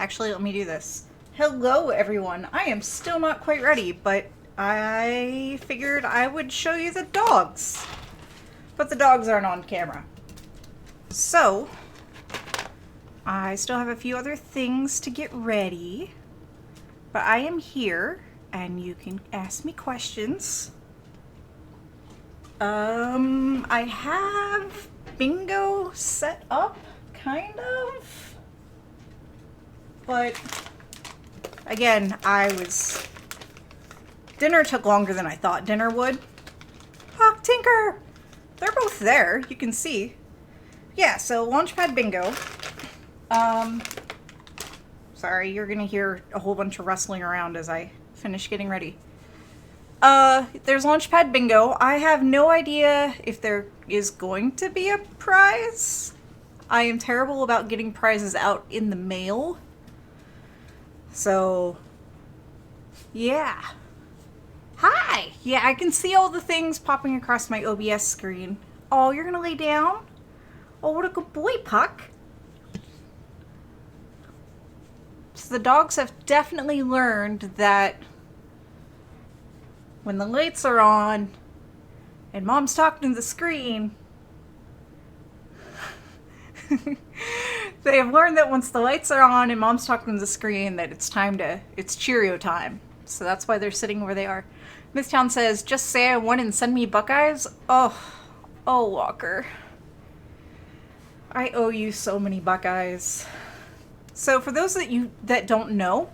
Actually, let me do this. Hello, everyone. I am still not quite ready, but I figured I would show you the dogs. But the dogs aren't on camera. So, I still have a few other things to get ready. But I am here, and you can ask me questions. I have bingo set up, kind of. But, again, dinner took longer than I thought dinner would. Oh, Tinker! They're both there, you can see. Yeah, so Launchpad Bingo. Sorry, you're gonna hear a whole bunch of rustling around as I finish getting ready. There's Launchpad Bingo. I have no idea if there is going to be a prize. I am terrible about getting prizes out in the mail. So, yeah. Hi! Yeah, I can see all the things popping across my OBS screen. Oh, you're gonna lay down? Oh, what a good boy, Puck. So the dogs have definitely learned that when the lights are on and Mom's talking to the screen, they have learned that once the lights are on and Mom's talking to the screen that it's Cheerio time. So that's why they're sitting where they are. Miss Town says, just say I won and send me Buckeyes. Oh, Walker. I owe you so many Buckeyes. So for those that don't know,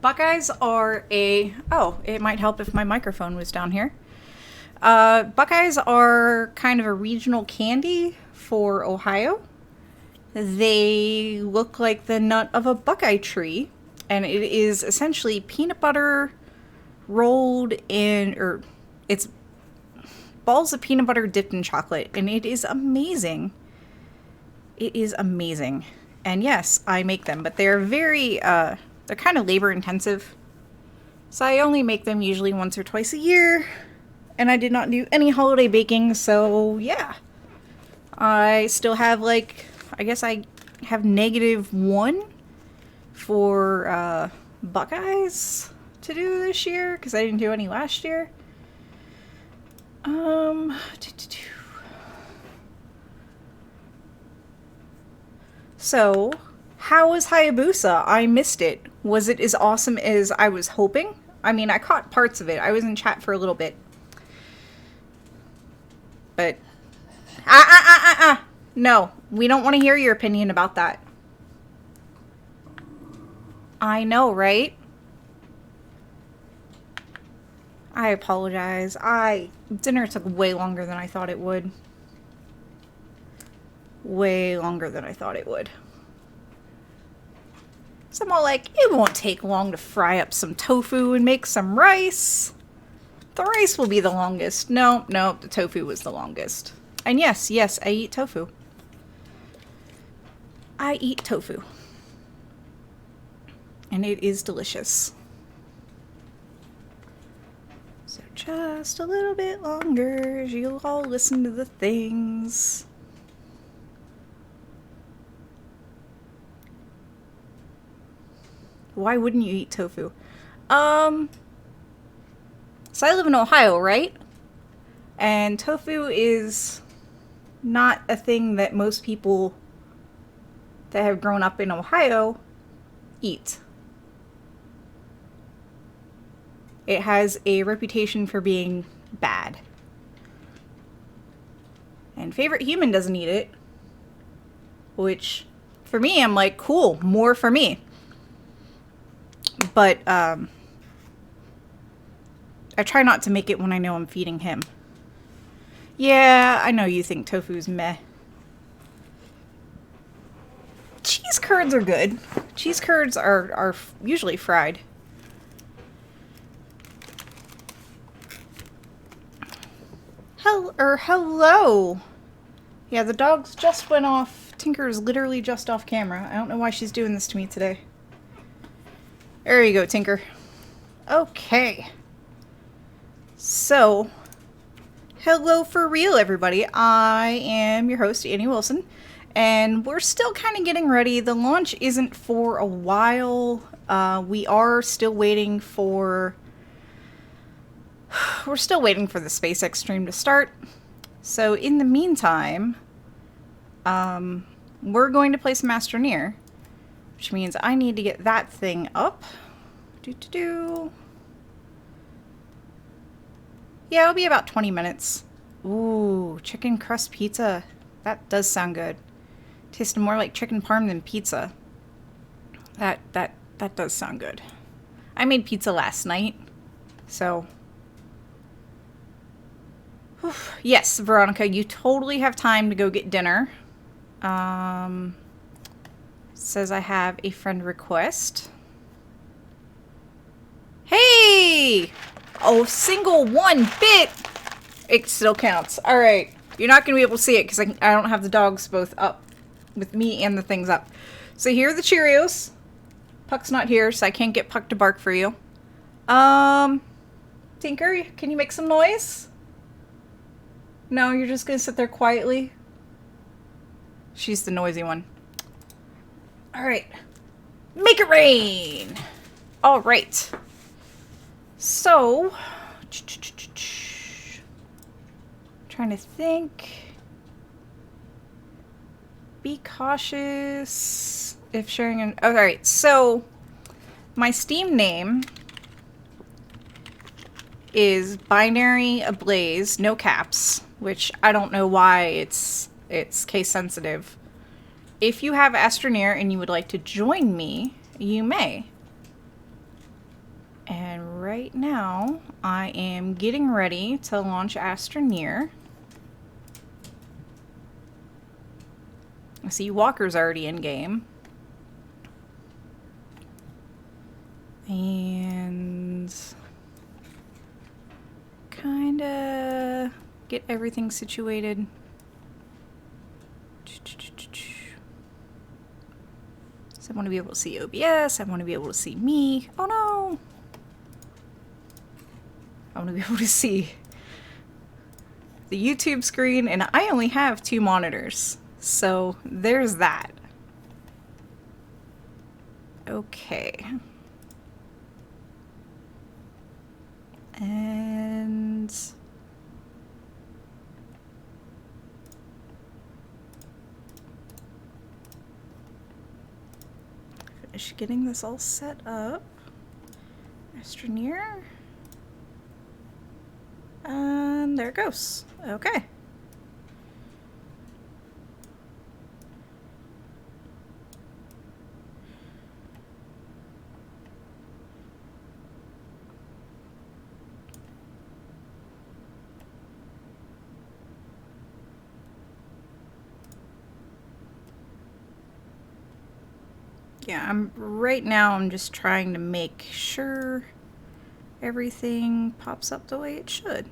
Buckeyes are it might help if my microphone was down here. Buckeyes are kind of a regional candy for Ohio. They look like the nut of a Buckeye tree, and it is essentially peanut butter rolled in, or it's balls of peanut butter dipped in chocolate, and it is amazing. It is amazing. And yes, I make them, but they're they're kind of labor intensive. So I only make them usually once or twice a year, and I did not do any holiday baking, so yeah. I still have I guess I have -1 for Buckeyes to do this year, because I didn't do any last year. So, how was Hayabusa? I missed it. Was it as awesome as I was hoping? I mean, I caught parts of it. I was in chat for a little bit. But, no, we don't want to hear your opinion about that. I know, right? I apologize. Dinner took way longer than I thought it would. Way longer than I thought it would. So I'm all like, it won't take long to fry up some tofu and make some rice. The rice will be the longest. No, the tofu was the longest. And yes, I eat tofu. I eat tofu. And it is delicious. So just a little bit longer as you'll all listen to the things. Why wouldn't you eat tofu? So I live in Ohio, right? And tofu is not a thing that most people that have grown up in Ohio eat. It has a reputation for being bad. And Favorite Human doesn't eat it. Which, for me, I'm like, cool, more for me. But, I try not to make it when I know I'm feeding him. Yeah, I know you think tofu's meh. Cheese curds are good. Cheese curds are usually fried. Hello! Yeah, the dogs just went off. Tinker's literally just off camera. I don't know why she's doing this to me today. There you go, Tinker. Okay. So, hello for real, everybody. I am your host, Annie Wilson, And we're still kind of getting ready. The launch isn't for a while. We are still waiting for... We're still waiting for the SpaceX stream to start. So in the meantime, we're going to play some Astroneer, which means I need to get that thing up. Yeah, it'll be about 20 minutes. Ooh, chicken crust pizza. That does sound good. Tasted more like chicken parm than pizza. That does sound good. I made pizza last night, so... Whew. Yes, Veronica, you totally have time to go get dinner. Says I have a friend request. Hey! Oh, single 1 bit! It still counts. Alright. You're not going to be able to see it because I don't have the dogs both up with me and the things up. So here are the Cheerios. Puck's not here, so I can't get Puck to bark for you. Tinker, can you make some noise? No, you're just going to sit there quietly? She's the noisy one. Alright. Make it rain! Alright. So... Trying to think... Be cautious if sharing an... Alright, so... My Steam name... is binary ablaze, no caps, which I don't know why it's case sensitive. If you have Astroneer and you would like to join me, you may. And right now, I am getting ready to launch Astroneer. I see Walker's already in game. And... kinda get everything situated. So I want to be able to see OBS. I want to be able to see me. Oh no! I want to be able to see the YouTube screen, and I only have 2 monitors. So there's that. Okay. And finish getting this all set up. Astroneer. And there it goes. Okay. Yeah, right now I'm just trying to make sure everything pops up the way it should.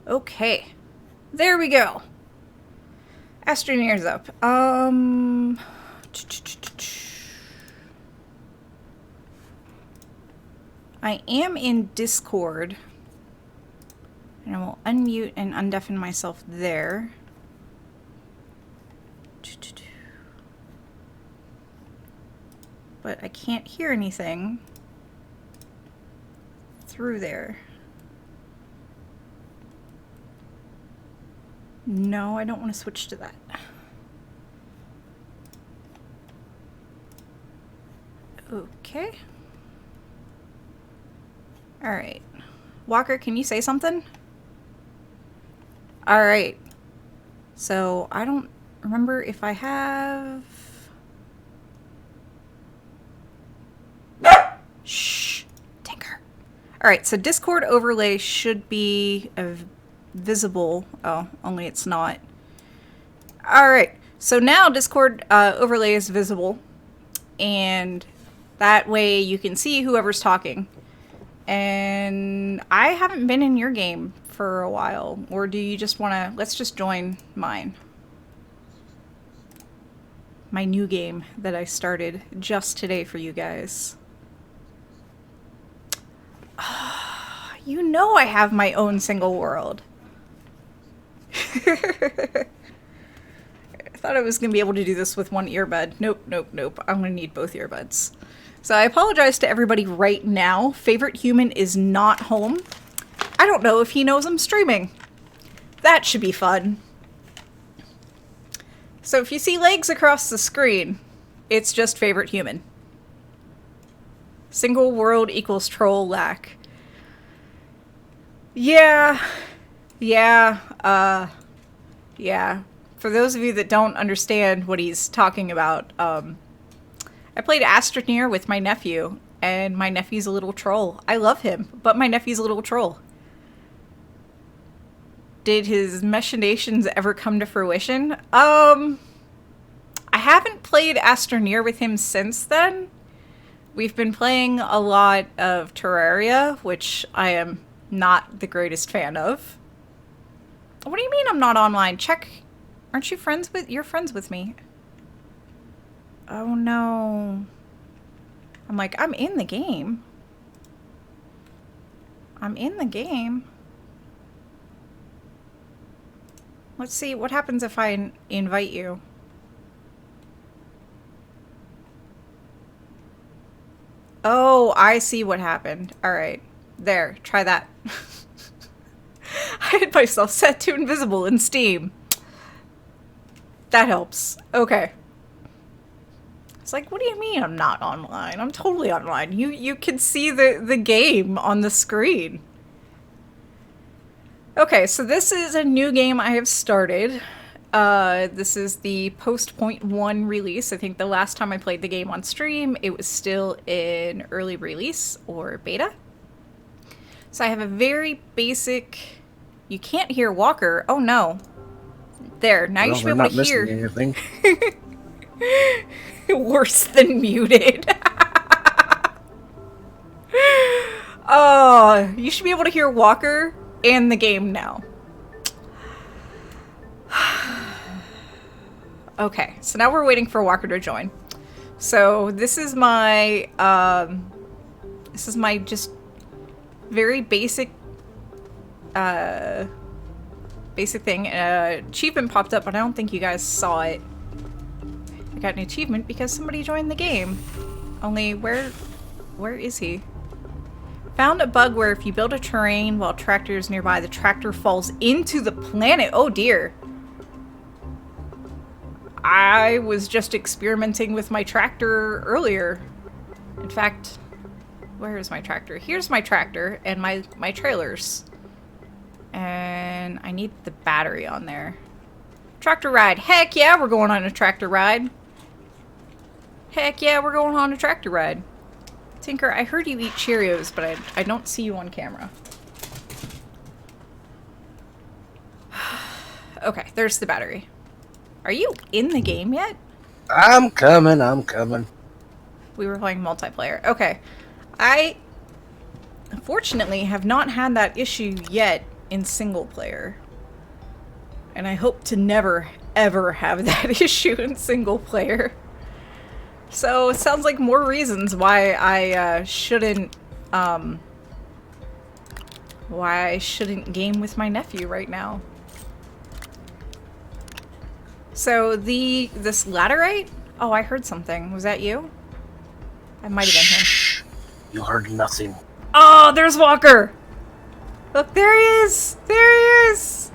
Okay. There we go. Astroneer's up. I am in Discord. And I will unmute and undeafen myself there. But I can't hear anything through there. No, I don't want to switch to that. Okay. Alright. Walker, can you say something? Alright. So, I don't remember if I have... Shh! Tinker. Alright, so Discord overlay should be visible. Oh, only it's not. Alright, so now Discord overlay is visible. And that way you can see whoever's talking. And I haven't been in your game for a while. Or do you just want to... Let's just join mine. My new game that I started just today for you guys. You know I have my own single world. I thought I was going to be able to do this with one earbud. Nope, nope, nope. I'm going to need both earbuds. So I apologize to everybody right now. Favorite Human is not home. I don't know if he knows I'm streaming. That should be fun. So if you see legs across the screen, it's just Favorite Human. Single world equals troll lack. Yeah. Yeah. For those of you that don't understand what he's talking about, I played Astroneer with my nephew, and my nephew's a little troll. I love him, but my nephew's a little troll. Did his machinations ever come to fruition? I haven't played Astroneer with him since then. We've been playing a lot of Terraria, which I am not the greatest fan of. What do you mean I'm not online? Check. Aren't you friends with... You're friends with me. Oh no. I'm like, I'm in the game. I'm in the game. Let's see, what happens if I invite you? Oh, I see what happened. Alright. There, try that. I had myself set to invisible in Steam. That helps. Okay. It's like, what do you mean I'm not online? I'm totally online. You can see the game on the screen. Okay, so this is a new game I have started. This is the post .1 release. I think the last time I played the game on stream, it was still in early release or beta. So I have a very basic... You can't hear Walker. Oh no. There, now you should be able to hear. Anything. Worse than muted. Oh, you should be able to hear Walker and the game now. Okay, so now we're waiting for Walker to join. So this is my just very basic thing. Achievement popped up, but I don't think you guys saw it. I got an achievement because somebody joined the game. Only where is he? Found a bug where if you build a terrain while tractor is nearby, the tractor falls into the planet. Oh dear. I was just experimenting with my tractor earlier. In fact, where is my tractor? Here's my tractor and my trailers. And I need the battery on there. Tractor ride. Heck yeah, we're going on a tractor ride. Heck yeah, we're going on a tractor ride. Tinker, I heard you eat Cheerios, but I don't see you on camera. Okay, there's the battery. Are you in the game yet? I'm coming. We were playing multiplayer. Okay. I, unfortunately, have not had that issue yet in single player. And I hope to never, ever have that issue in single player. So it sounds like more reasons why I shouldn't game with my nephew right now. So this laterite? Oh, I heard something. Was that you? That might have been him. Shh. You heard nothing. Oh, there's Walker! Look, there he is! There he is!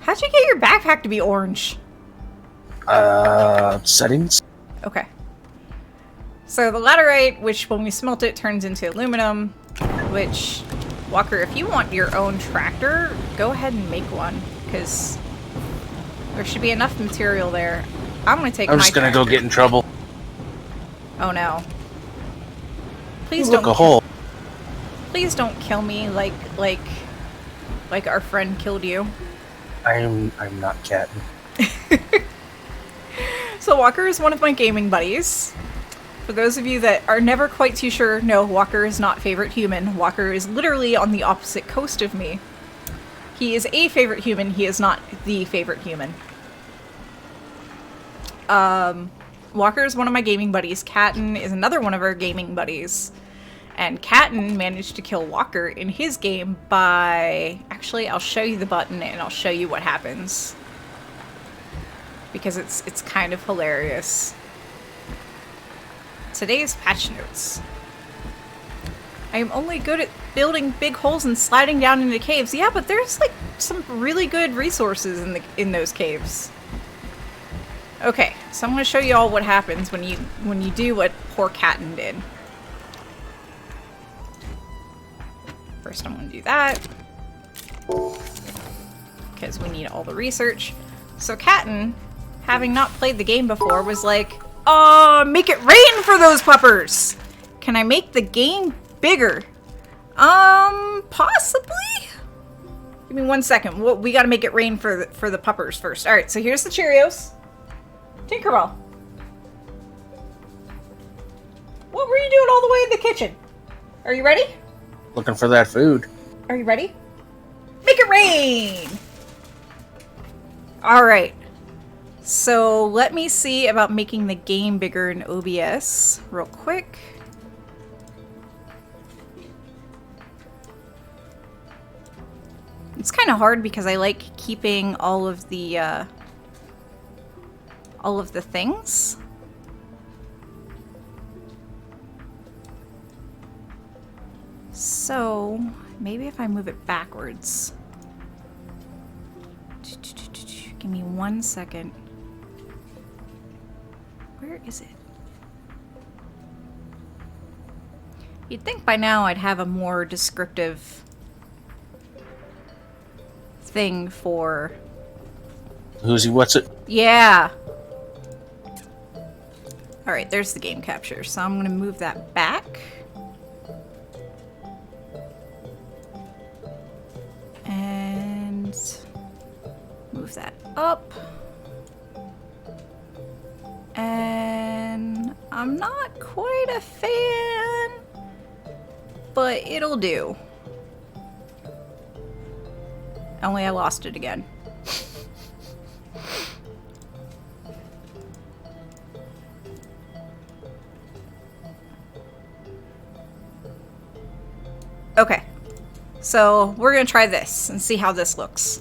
How'd you get your backpack to be orange? Settings? Okay. So the laterite, which when we smelt it turns into aluminum, which, Walker, if you want your own tractor, go ahead and make one, because there should be enough material there. I'm gonna take my I'm just gonna tractor. go get in trouble. Oh no. Please Look, don't. a hole. Please don't kill me like our friend killed you. I'm not catting. So Walker is one of my gaming buddies. For those of you that are never quite too sure, no, Walker is not favorite human. Walker is literally on the opposite coast of me. He is a favorite human, he is not the favorite human. Walker is one of my gaming buddies. Catton is another one of our gaming buddies. And Catton managed to kill Walker in his game by... Actually, I'll show you the button and I'll show you what happens. Because it's kind of hilarious. Today's patch notes. I am only good at building big holes and sliding down into caves. Yeah, but there's like some really good resources in those caves. Okay, so I'm going to show you all what happens when you do what poor Catton did. First, I'm going to do that because we need all the research. So Catton, having not played the game before, was like, make it rain for those puppers! Can I make the game bigger? Possibly? Give me 1 second. We gotta make it rain for the puppers first. Alright, so here's the Cheerios. Tinkerbell. What were you doing all the way in the kitchen? Are you ready? Looking for that food. Are you ready? Make it rain! Alright. So let me see about making the game bigger in OBS real quick. It's kind of hard because I like keeping all of the things. So maybe if I move it backwards. Give me 1 second. Where is it? You'd think by now I'd have a more descriptive thing for... Who's he? What's it? Yeah. Alright, there's the game capture. So I'm going to move that back. And move that up. And I'm not quite a fan, but it'll do. Only I lost it again. Okay, so we're gonna try this and see how this looks.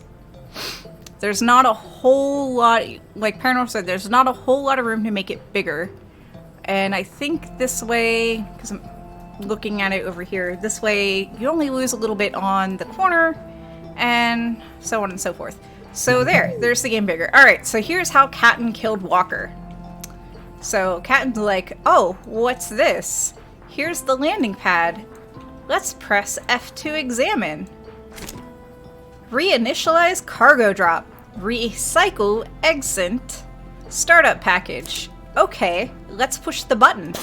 There's not a whole lot, like Paranormal said, there's not a whole lot of room to make it bigger. And I think this way, because I'm looking at it over here, this way you only lose a little bit on the corner, and so on and so forth. So there's the game bigger. Alright, so here's how Catton killed Walker. So Catton's like, oh, what's this? Here's the landing pad. Let's press F to examine. Reinitialize cargo drop. Recycle exit. Startup package. Okay, let's push the button.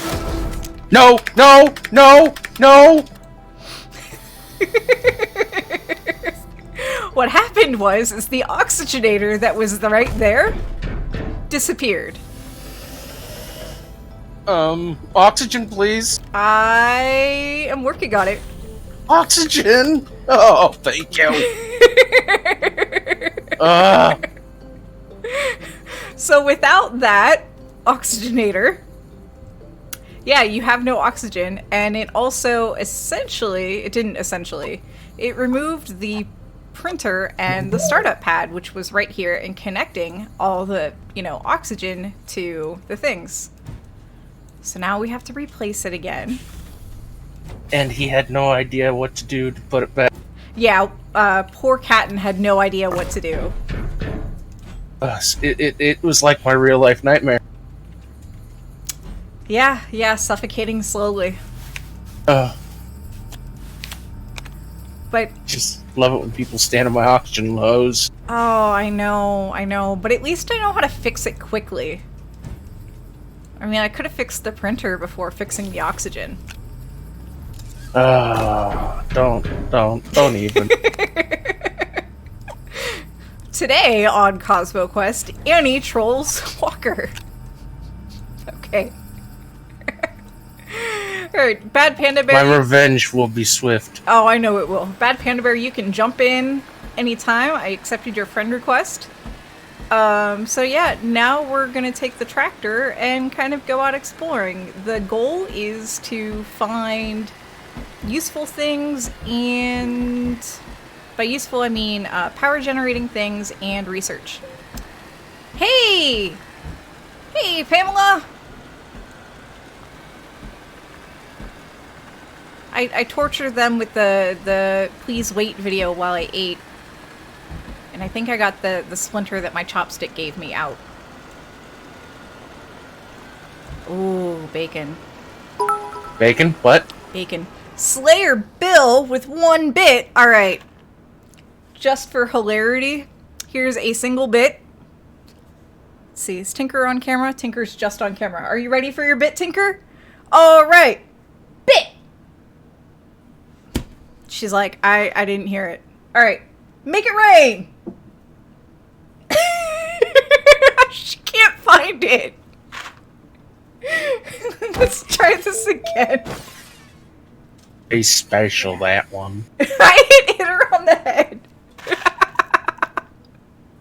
No! No! No! No! What happened is the oxygenator that was right there disappeared. Oxygen, please. I am working on it. Oxygen! Oh, thank you. So without that oxygenator, yeah, you have no oxygen, and it also it removed the printer and the startup pad, which was right here, and connecting all the, oxygen to the things. So now we have to replace it again. And he had no idea what to do to put it back. Yeah, poor Catton had no idea what to do. It was like my real life nightmare. Yeah, suffocating slowly. But just love it when people stand on my oxygen hose. Oh, I know. But at least I know how to fix it quickly. I mean, I could have fixed the printer before fixing the oxygen. Don't even. Today on CosmoQuest, Annie trolls Walker. Okay. Alright, Bad Panda Bear. My revenge will be swift. Oh, I know it will. Bad Panda Bear, you can jump in anytime. I accepted your friend request. So yeah, now we're gonna take the tractor and kind of go out exploring. The goal is to find useful things, and by useful I mean power generating things and research. Hey! Hey, Pamela! I tortured them with the please wait video while I ate. And I think I got the splinter that my chopstick gave me out. Ooh, bacon. Bacon? What? Bacon. Slayer Bill with 1 bit. Alright. Just for hilarity, here's a single bit. Let's see, is Tinker on camera? Tinker's just on camera. Are you ready for your bit, Tinker? Alright. Bit! She's like, I didn't hear it. Alright. Make it rain! She can't find it. Let's try this again. Very special, that one. I hit her on the head.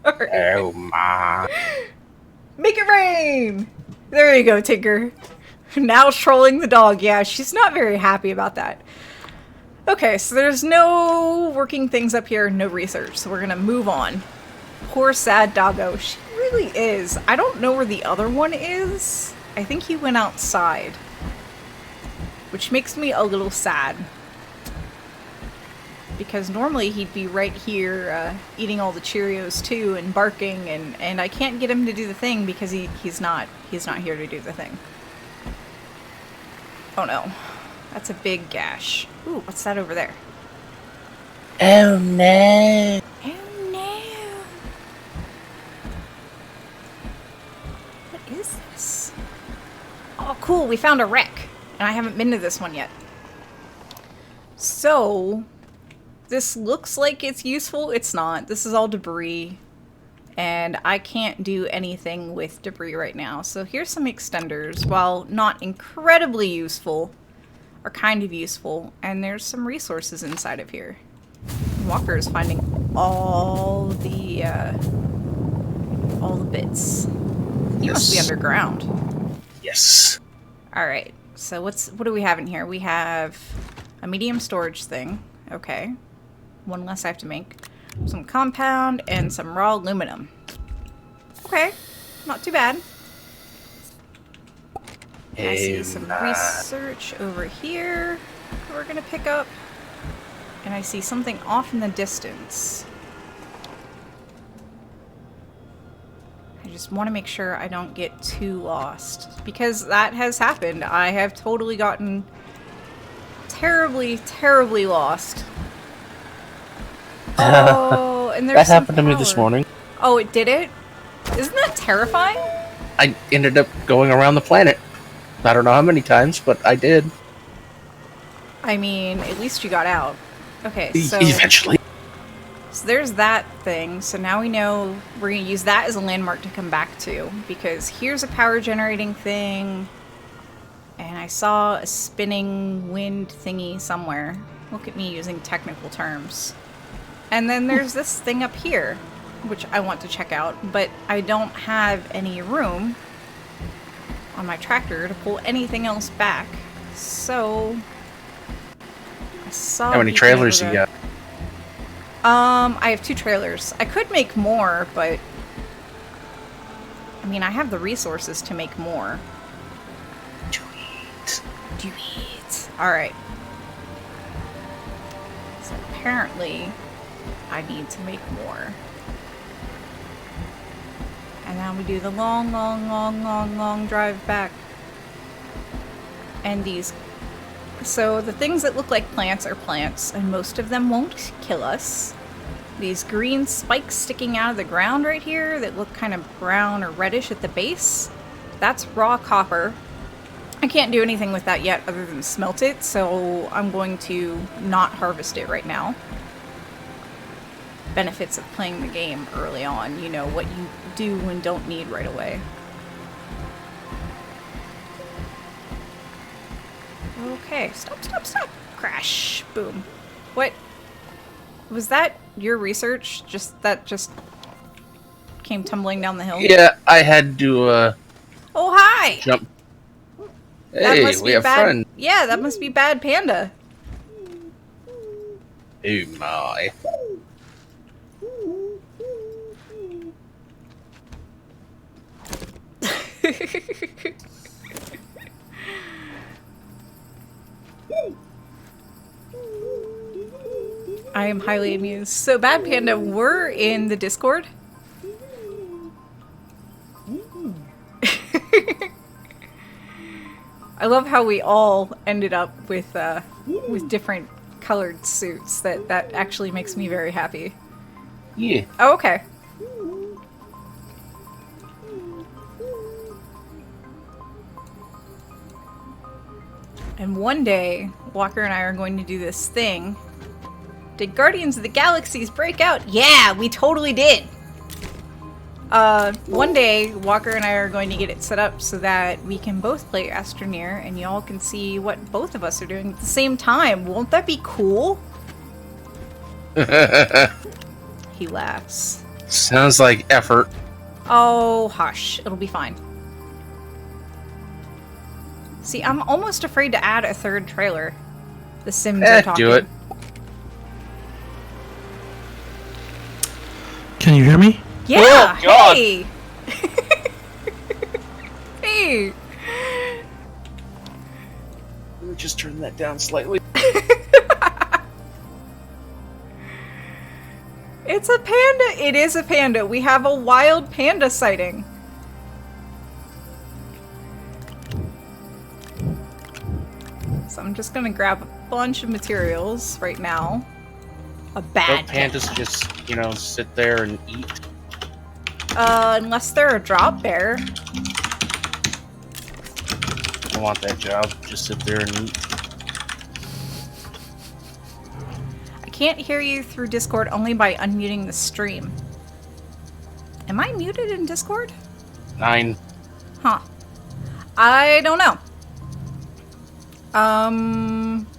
Right. Oh my. Make it rain! There you go, Tinker. Now trolling the dog. Yeah, she's not very happy about that. Okay, so there's no working things up here, no research, so we're gonna move on. Poor sad doggo. She really is. I don't know where the other one is. I think he went outside. Which makes me a little sad. Because normally he'd be right here eating all the Cheerios too and barking, and I can't get him to do the thing because he's not here to do the thing. Oh no. That's a big gash. Ooh, what's that over there? Oh no. Oh no. What is this? Oh cool, we found a wreck. And I haven't been to this one yet. So, this looks like it's useful. It's not. This is all debris. And I can't do anything with debris right now. So here's some extenders. While not incredibly useful, are kind of useful. And there's some resources inside of here. Walker is finding all the bits. He must be underground. Yes. Alright. So what do we have in here? We have a medium storage thing. Okay. One less I have to make. Some compound and some raw aluminum. Okay. Not too bad. I see some research over here that we're gonna pick up. And I see something off in the distance. I just want to make sure I don't get too lost. Because that has happened. I have totally gotten terribly, terribly lost. Oh, and there's that happened to me this power. morning. Oh, it did it? Isn't that terrifying? I ended up going around the planet. I don't know how many times, but I did. I mean, at least you got out. Okay, so... Eventually. So there's that thing. So now we know we're going to use that as a landmark to come back to. Because here's a power generating thing. And I saw a spinning wind thingy somewhere. Look at me using technical terms. And then there's this thing up here, which I want to check out. But I don't have any room on my tractor to pull anything else back. So... I saw how many trailers you got? I have 2 trailers. I could make more, but... I mean, I have the resources to make more. Do it. Do it. Alright. So apparently, I need to make more. And now we do the long, long, long, long, long drive back. And these... So the things that look like plants are plants, and most of them won't kill us. These green spikes sticking out of the ground right here that look kind of brown or reddish at the base, that's raw copper. I can't do anything with that yet other than smelt it, so I'm going to not harvest it right now. Benefits of playing the game early on, you know, what you do and don't need right away. Okay, stop, stop, stop. Crash. Boom. What? Was that your research? That just came tumbling down the hill? Yeah, I had to, Oh, hi! jump. That Hey, must we be have bad. fun. Yeah, that must be Bad Panda. Oh my. I am highly amused. So, Bad Panda, we're in the Discord. I love how we all ended up with different colored suits. That actually makes me very happy. Yeah. Oh, okay. And one day, Walker and I are going to do this thing. Did Guardians of the Galaxies break out? Yeah, we totally did! One day, Walker and I are going to get it set up so that we can both play Astroneer and y'all can see what both of us are doing at the same time. Won't that be cool? He laughs. Sounds like effort. Oh, hush. It'll be fine. See, I'm almost afraid to add a third trailer. The Sims are talking. Do it. Can you hear me? Yeah, Oh, God. hey! Hey! Let me just turn that down slightly. It's a panda! It is a panda. We have a wild panda sighting. So I'm just gonna grab a bunch of materials right now. A bad Pandas just, sit there and eat. Unless they're a drop bear. I want that job. Just sit there and eat. I can't hear you through Discord only by unmuting the stream. Am I muted in Discord? 9. Huh. I don't know.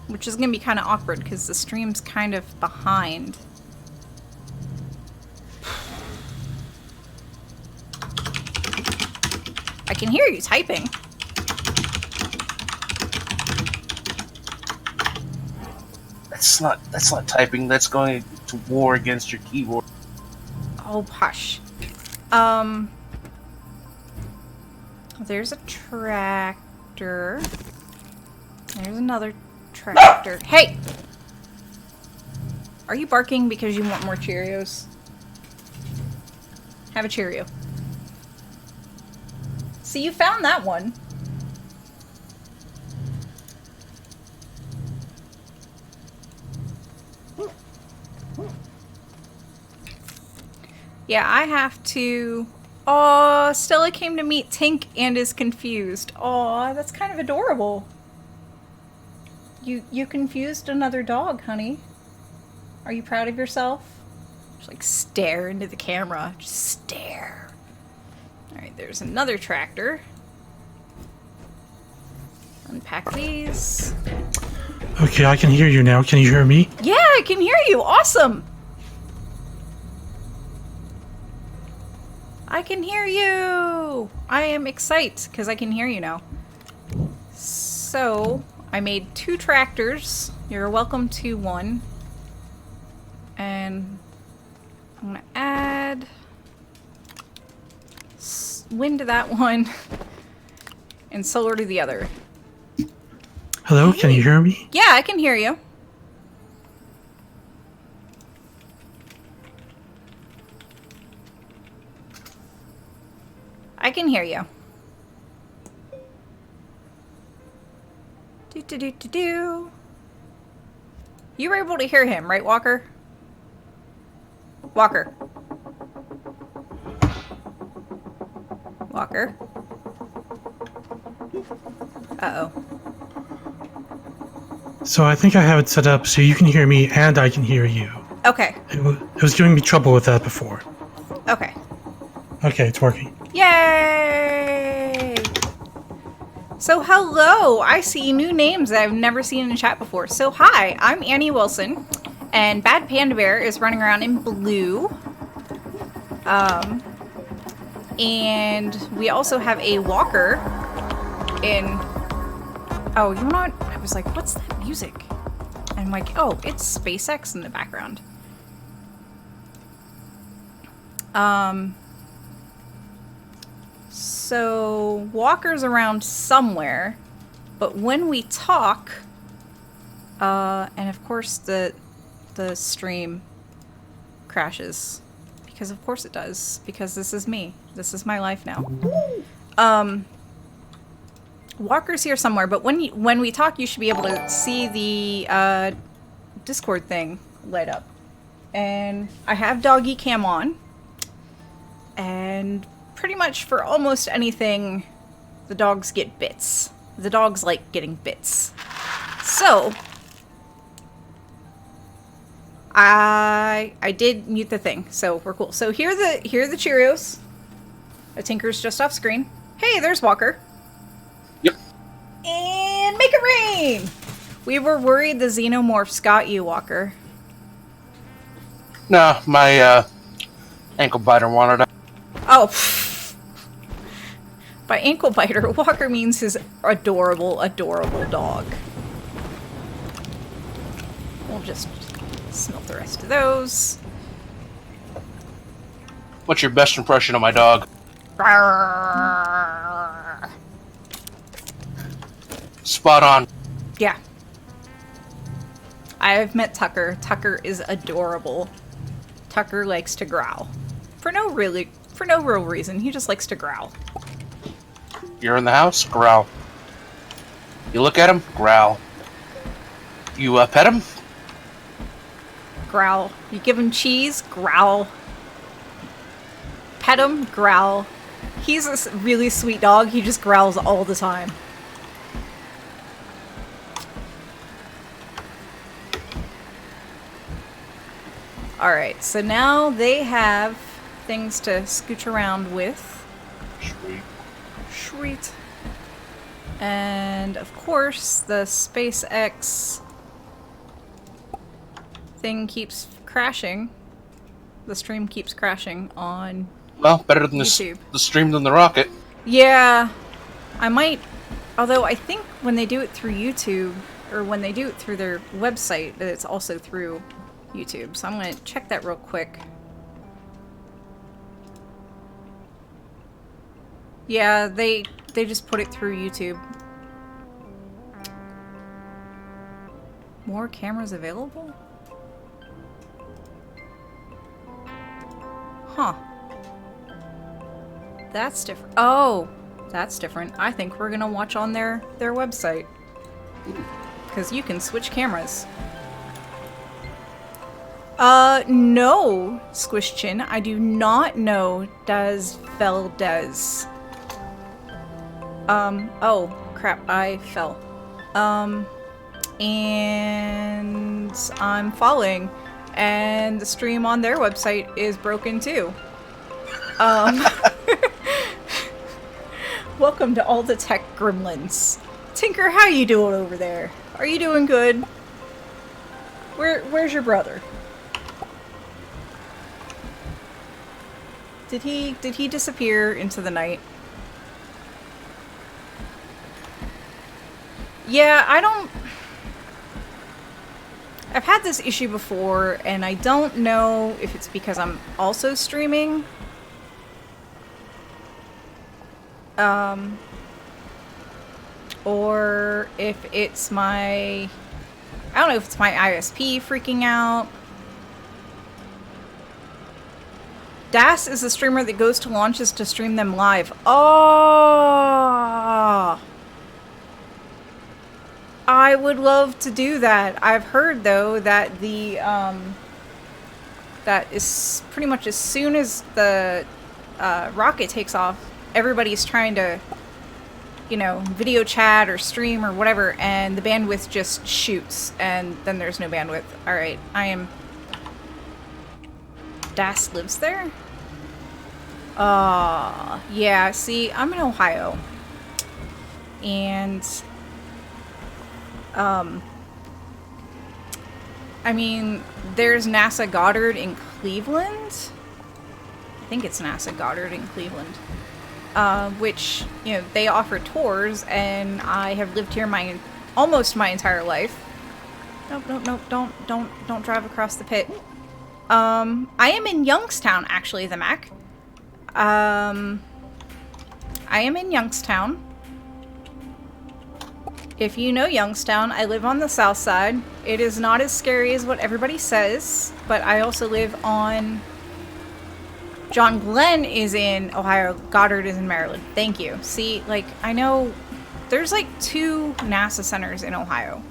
Which is gonna be kind of awkward because the stream's kind of behind. I can hear you typing. That's not typing. That's going to war against your keyboard. Oh, hush. There's a tractor. There's another tractor. Hey! Are you barking because you want more Cheerios? Have a Cheerio. See, you found that one. Yeah, I have to... Aw, Stella came to meet Tink and is confused. Aw, that's kind of adorable. You confused another dog, honey. Are you proud of yourself? Just like stare into the camera. Just stare. Alright, there's another tractor. Unpack these. Okay, I can hear you now. Can you hear me? Yeah, I can hear you. Awesome. I can hear you. I am excited because I can hear you now. So, I made 2 tractors. You're welcome to one. And I'm going to add wind to that one and solar to the other. Hello, can you hear me? Yeah, I can hear you. I can hear you. Do. You were able to hear him, right, Walker? Walker. Walker. Uh-oh. So I think I have it set up so you can hear me and I can hear you. Okay. It was giving me trouble with that before. Okay. Okay, it's working. Yay! So hello! I see new names that I've never seen in the chat before. So hi, I'm Annie Wilson, and Bad Panda Bear is running around in blue. And we also have a Walker in... Oh, you know what? I was like, what's that music? And I'm like, oh, it's SpaceX in the background. So Walker's around somewhere, but when we talk, and of course the stream crashes, because of course it does, because this is me. This is my life now. Walker's here somewhere, but when we talk, you should be able to see the Discord thing light up. And I have doggy cam on, and pretty much for almost anything, the dogs get bits. The dogs like getting bits. So I did mute the thing, so we're cool. So here are the Cheerios. The Tinker's just off screen. Hey, there's Walker. Yep. And make it rain! We were worried the xenomorphs got you, Walker. No, my ankle biter wanted it. Oh. By ankle biter, Walker means his adorable, adorable dog. We'll just smelt the rest of those. What's your best impression of my dog? Spot on. Yeah. I've met Tucker. Tucker is adorable. Tucker likes to growl. For no real reason. He just likes to growl. You're in the house? Growl. You look at him? Growl. You pet him? Growl. You give him cheese? Growl. Pet him? Growl. He's a really sweet dog. He just growls all the time. Alright, so now they have things to scooch around with. Sweet. Sweet. And of course, the SpaceX thing keeps crashing. The stream keeps crashing on Well, better than YouTube. the stream than the rocket. Yeah, I might. Although I think when they do it through YouTube, or when they do it through their website, it's also through YouTube. So I'm going to check that real quick. Yeah, they just put it through YouTube. More cameras available? Huh. That's different. Oh, that's different. I think we're gonna watch on their website. Because you can switch cameras. No, Squish Chin. I do not know Does Fell Does. Oh, crap, I fell. And I'm falling. And the stream on their website is broken too. Welcome to all the tech gremlins. Tinker, how you doing over there? Are you doing good? Where's your brother? Did he disappear into the night? Yeah, I've had this issue before, and I don't know if it's because I'm also streaming. Or if it's I don't know if it's my ISP freaking out. Das is a streamer that goes to launches to stream them live. Oh! I would love to do that. I've heard, though, that that is pretty much as soon as the rocket takes off, everybody's trying to, video chat or stream or whatever, and the bandwidth just shoots, and then there's no bandwidth. Alright, Das lives there? Yeah, see, I'm in Ohio. And, there's NASA Goddard in Cleveland. I think it's NASA Goddard in Cleveland. Which, they offer tours, and I have lived here almost my entire life. Nope, nope, nope. Don't drive across the pit. I am in Youngstown, actually, the Mac. I am in Youngstown. If you know Youngstown, I live on the south side. It is not as scary as what everybody says, but I also live on... John Glenn is in Ohio. Goddard is in Maryland. Thank you. See, like, I know there's like 2 NASA centers in Ohio.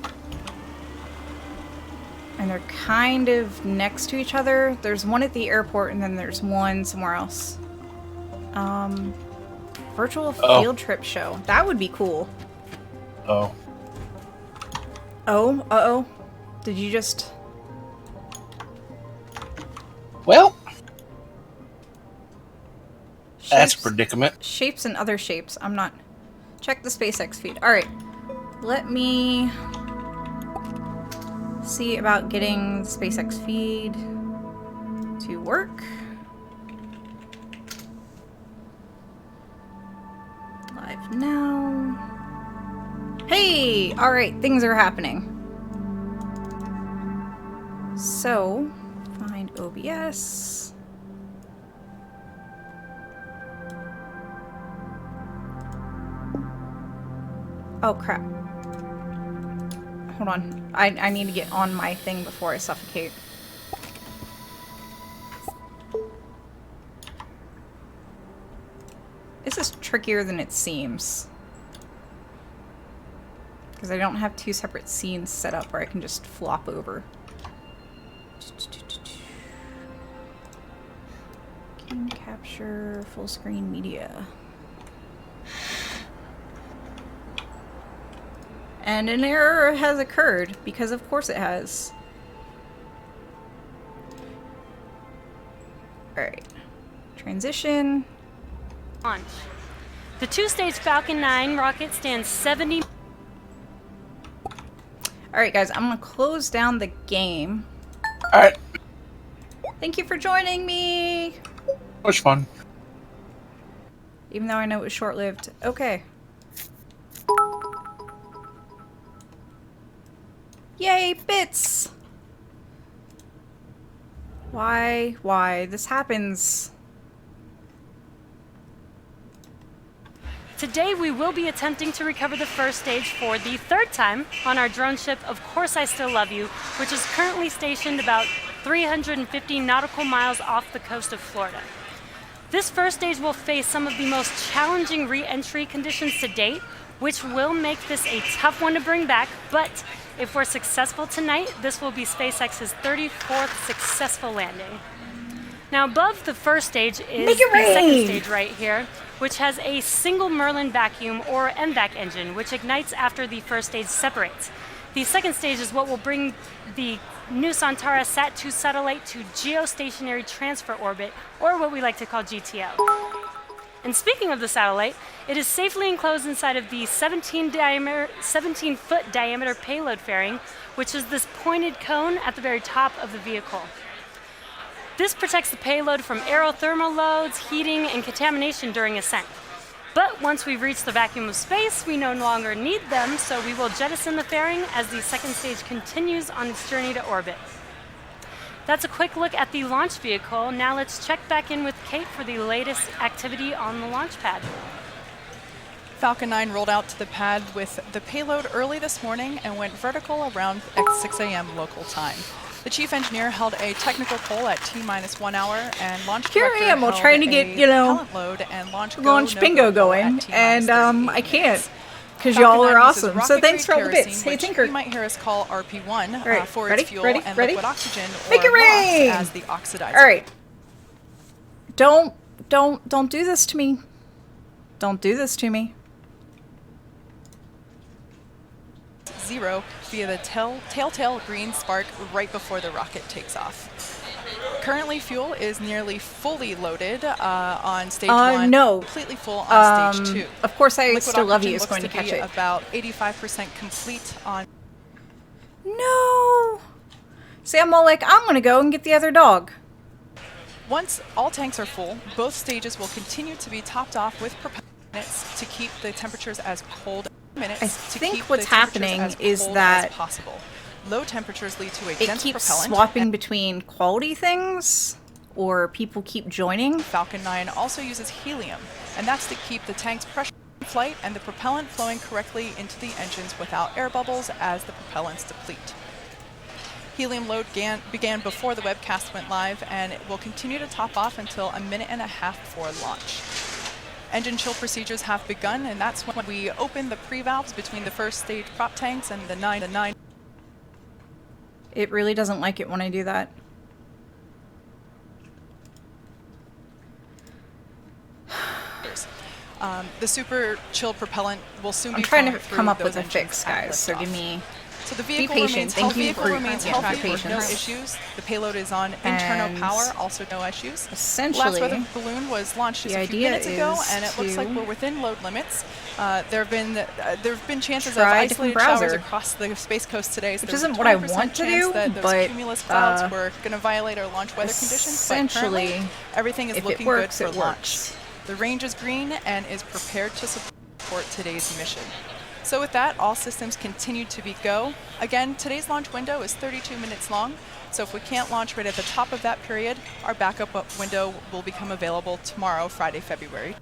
And they're kind of next to each other. There's one at the airport and then there's one somewhere else. Virtual field trip show. That would be cool. Oh. Oh? Uh-oh. Did you just... Well, Shapes, that's a predicament. Shapes and other shapes. I'm not... Check the SpaceX feed. Alright. Let me... see about getting the SpaceX feed to work. Live now. Hey! Alright, things are happening. So, find OBS. Oh crap. Hold on. I need to get on my thing before I suffocate. This is trickier than it seems. Because I don't have 2 separate scenes set up where I can just flop over. Game capture, full screen media. And an error has occurred, because of course it has. Alright. Transition. Launch. The 2-stage Falcon 9 rocket stands 70... Alright guys, I'm gonna close down the game. Alright. Thank you for joining me! It was fun. Even though I know it was short-lived. Okay. Yay, bits! Why? This happens. Today we will be attempting to recover the first stage for the 3rd time on our drone ship, Of Course I Still Love You, which is currently stationed about 350 nautical miles off the coast of Florida. This first stage will face some of the most challenging re-entry conditions to date, which will make this a tough one to bring back, but if we're successful tonight, this will be SpaceX's 34th successful landing. Now above the first stage is the second stage right here, which has a single Merlin vacuum or MVAC engine, which ignites after the first stage separates. The second stage is what will bring the new Santara Sat-2 satellite to geostationary transfer orbit, or what we like to call GTO. And speaking of the satellite, it is safely enclosed inside of the 17-foot diameter payload fairing, which is this pointed cone at the very top of the vehicle. This protects the payload from aerothermal loads, heating, and contamination during ascent. But once we've reached the vacuum of space, we no longer need them, so we will jettison the fairing as the second stage continues on its journey to orbit. That's a quick look at the launch vehicle. Now let's check back in with Kate for the latest activity on the launch pad. Falcon 9 rolled out to the pad with the payload early this morning and went vertical around at 6 a.m. local time. The chief engineer held a technical poll at T-minus 1 hour, and launch Here I am, while trying to get, you know, load and launch bingo going, and I can't, because y'all are awesome. So thanks for all the bits. Hey, Tinker. You might hear us call RP1 right, for ready, its fuel ready, and ready? liquid oxygen, Make or it rain! LOX as the oxidizer. All right. Don't do this to me. Don't do this to me. 0 via the telltale green spark right before the rocket takes off. Currently, fuel is nearly fully loaded on stage 1. No. Completely full on stage 2. Of course, I Liquid Still Love You oxygen is going to looks catch be it. About 85% complete on. No. See, I'm all like, I'm going to go and get the other dog. Once all tanks are full, both stages will continue to be topped off with propellants to keep the temperatures as cold. I think what's happening is that Low temperatures lead to a It dense keeps propellant. swapping between quality things, or people keep joining. Falcon 9 also uses helium, and that's to keep the tank's pressure in flight and the propellant flowing correctly into the engines without air bubbles as the propellants deplete. Helium load began before the webcast went live, and it will continue to top off until a minute and a half before launch. Engine chill procedures have begun, and that's when we open the pre-valves between the first stage prop tanks and the 9. It really doesn't like it when I do that. The super chill propellant will soon I'm be trying to flowing through come up those with a engines fix, at guys, so liftoff. give me... So the vehicle patient. remains Thank healthy. you for- remains yeah, for healthy with no patience. issues. The payload is on internal And power, also no issues. essentially, Last weather balloon was launched just the a few idea minutes ago, is and it looks like to we're within load limits. There have been chances of try a different isolated showers browser. across the Space Coast today. So Which there's isn't a what I 20% want to chance do, that those but, cumulus clouds were going to violate our launch weather conditions. But essentially, currently, everything is if it looking works, good for it launch. works. The range is green and is prepared to support today's mission. So with that, all systems continue to be go. Again, today's launch window is 32 minutes long, so if we can't launch right at the top of that period, our backup window will become available tomorrow, Friday, February.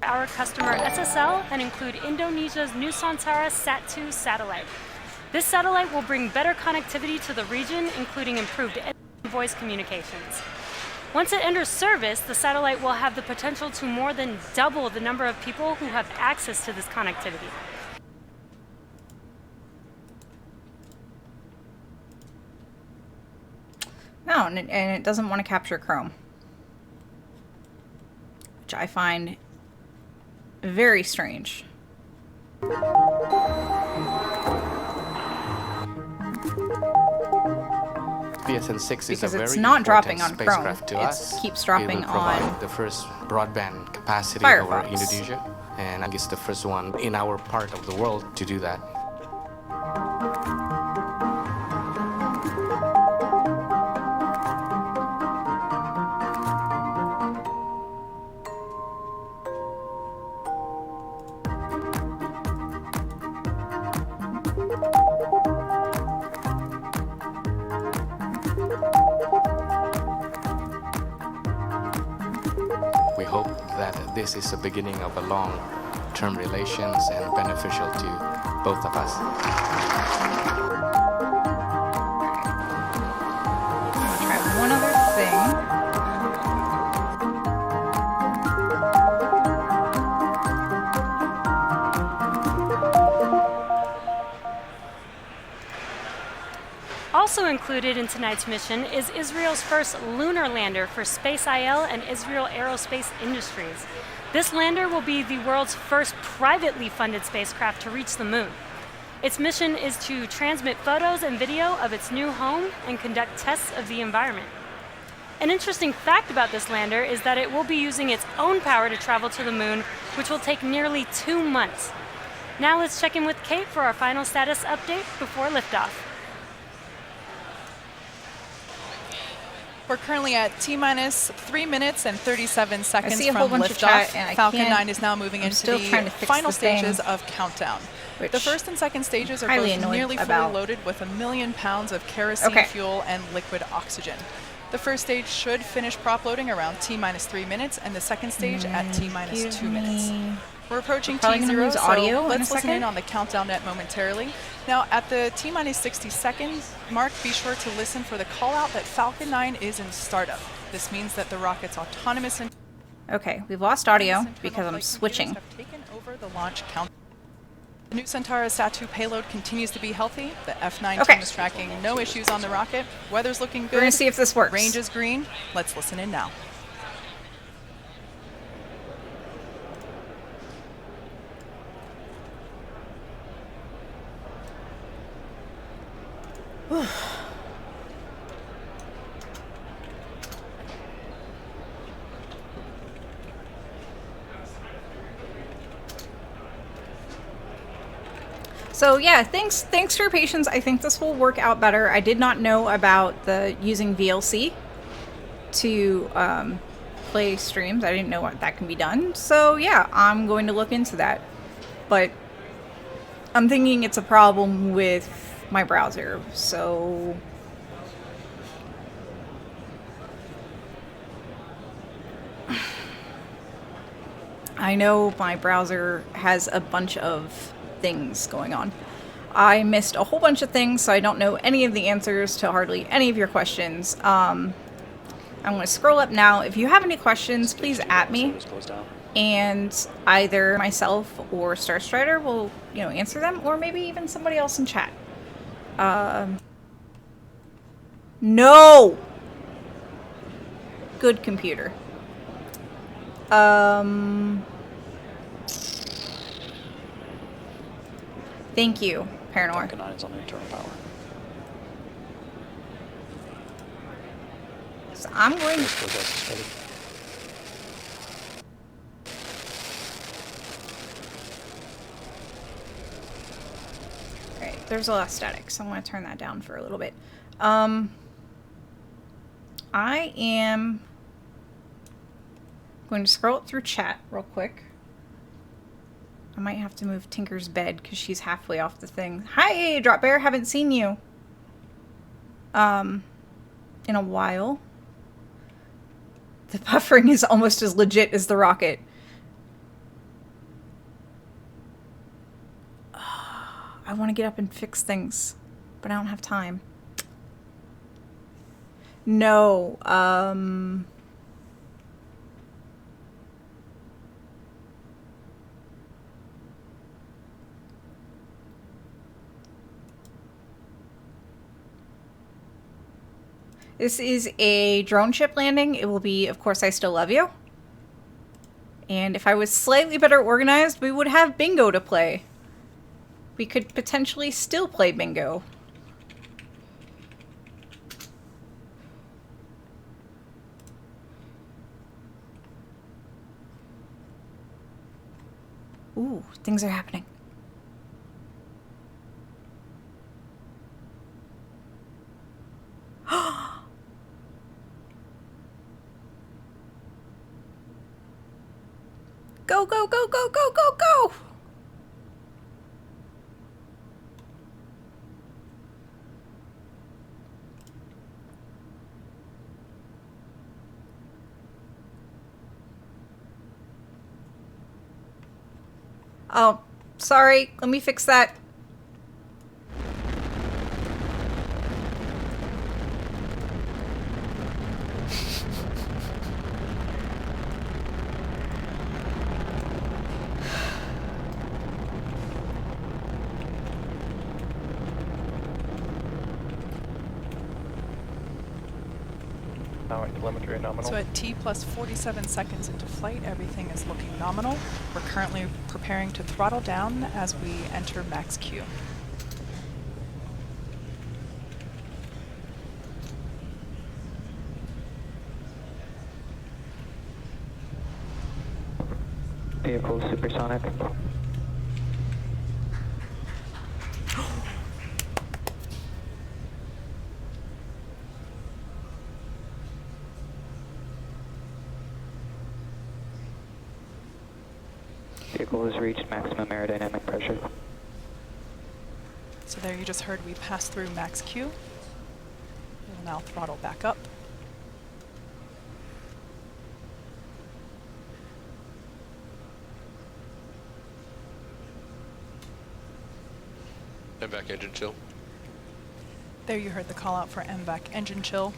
Our customer SSL and include Indonesia's Nusantara Sat-2 satellite. This satellite will bring better connectivity to the region, including improved voice communications. Once it enters service, the satellite will have the potential to more than double the number of people who have access to this connectivity. No, and it doesn't want to capture Chrome, which I find very strange. PSN VI is Because a it's very not dropping important on Chrome. spacecraft to It us. keeps dropping it will provide on the first broadband capacity Firefox. over Indonesia, and I guess the first one in our part of the world to do that. We hope that this is the beginning of a long-term relations and beneficial to both of us. Try one other thing. Also included in tonight's mission is Israel's first lunar lander for Space IL and Israel Aerospace Industries. This lander will be the world's first privately funded spacecraft to reach the moon. Its mission is to transmit photos and video of its new home and conduct tests of the environment. An interesting fact about this lander is that it will be using its own power to travel to the moon, which will take nearly 2 months. Now let's check in with Kate for our final status update before liftoff. We're currently at T-minus 3 minutes and 37 seconds see a from whole bunch of liftoff. chat, and I Falcon can't- 9 is now moving I'm into still trying to the fix final the thing, stages of countdown. which The first and second stages are highly both annoyed nearly fully about. loaded with 1 million pounds of kerosene Okay. fuel and liquid oxygen. The first stage should finish prop loading around T-minus 3 minutes, and the second stage at T-minus Give 2 minutes. me- We're approaching Probably gonna T0, lose so audio in a let's listen second. in on the countdown net momentarily. Now, at the T-minus 60 seconds mark, be sure to listen for the call out that Falcon 9 is in startup. This means that the rocket's autonomous Okay, we've lost audio internal because I'm flight switching. computers have taken over the launch count. The new Centaur Sat-2 payload continues to be healthy. The F9 Okay. team is tracking no issues on the rocket. Weather's looking good. We're gonna see if this works. Range is green. Let's listen in now. So yeah, thanks for your patience. I think this will work out better. I did not know about the using VLC to play streams. I didn't know what that can be done. So yeah, I'm going to look into that. but I'm thinking it's a problem with my browser, so... I know my browser has a bunch of things going on. I missed a whole bunch of things, so I don't know any of the answers to hardly any of your questions. I'm going to scroll up now. If you have any questions, please at me, and either myself or Starstrider will, answer them, or maybe even somebody else in chat. No! Good computer. Thank you, Paranor. Falcon 9 is on internal power. So I'm going... Alright, there's a lot of static, so I'm going to turn that down for a little bit. I am going to scroll up through chat real quick. I might have to move Tinker's bed because she's halfway off the thing. Hi, Drop Bear. Haven't seen you. In a while. The buffering is almost as legit as the rocket. I want to get up and fix things, but I don't have time. No, this is a drone ship landing. It will be, of course, I Still Love You. And if I was slightly better organized, we would have bingo to play. We could potentially still play bingo. Ooh, things are happening. Go, go, go, go, go, go, go! Oh, sorry. Let me fix that. Now at telemetry nominal. So at T plus 47 seconds into flight, everything is looking nominal. We're currently preparing to throttle down as we enter max Q. Vehicle supersonic. Vehicle has reached maximum aerodynamic pressure. So there you just heard we passed through max Q. We'll now throttle back up. MVAC engine chill. There you heard the call out for MVAC engine chill.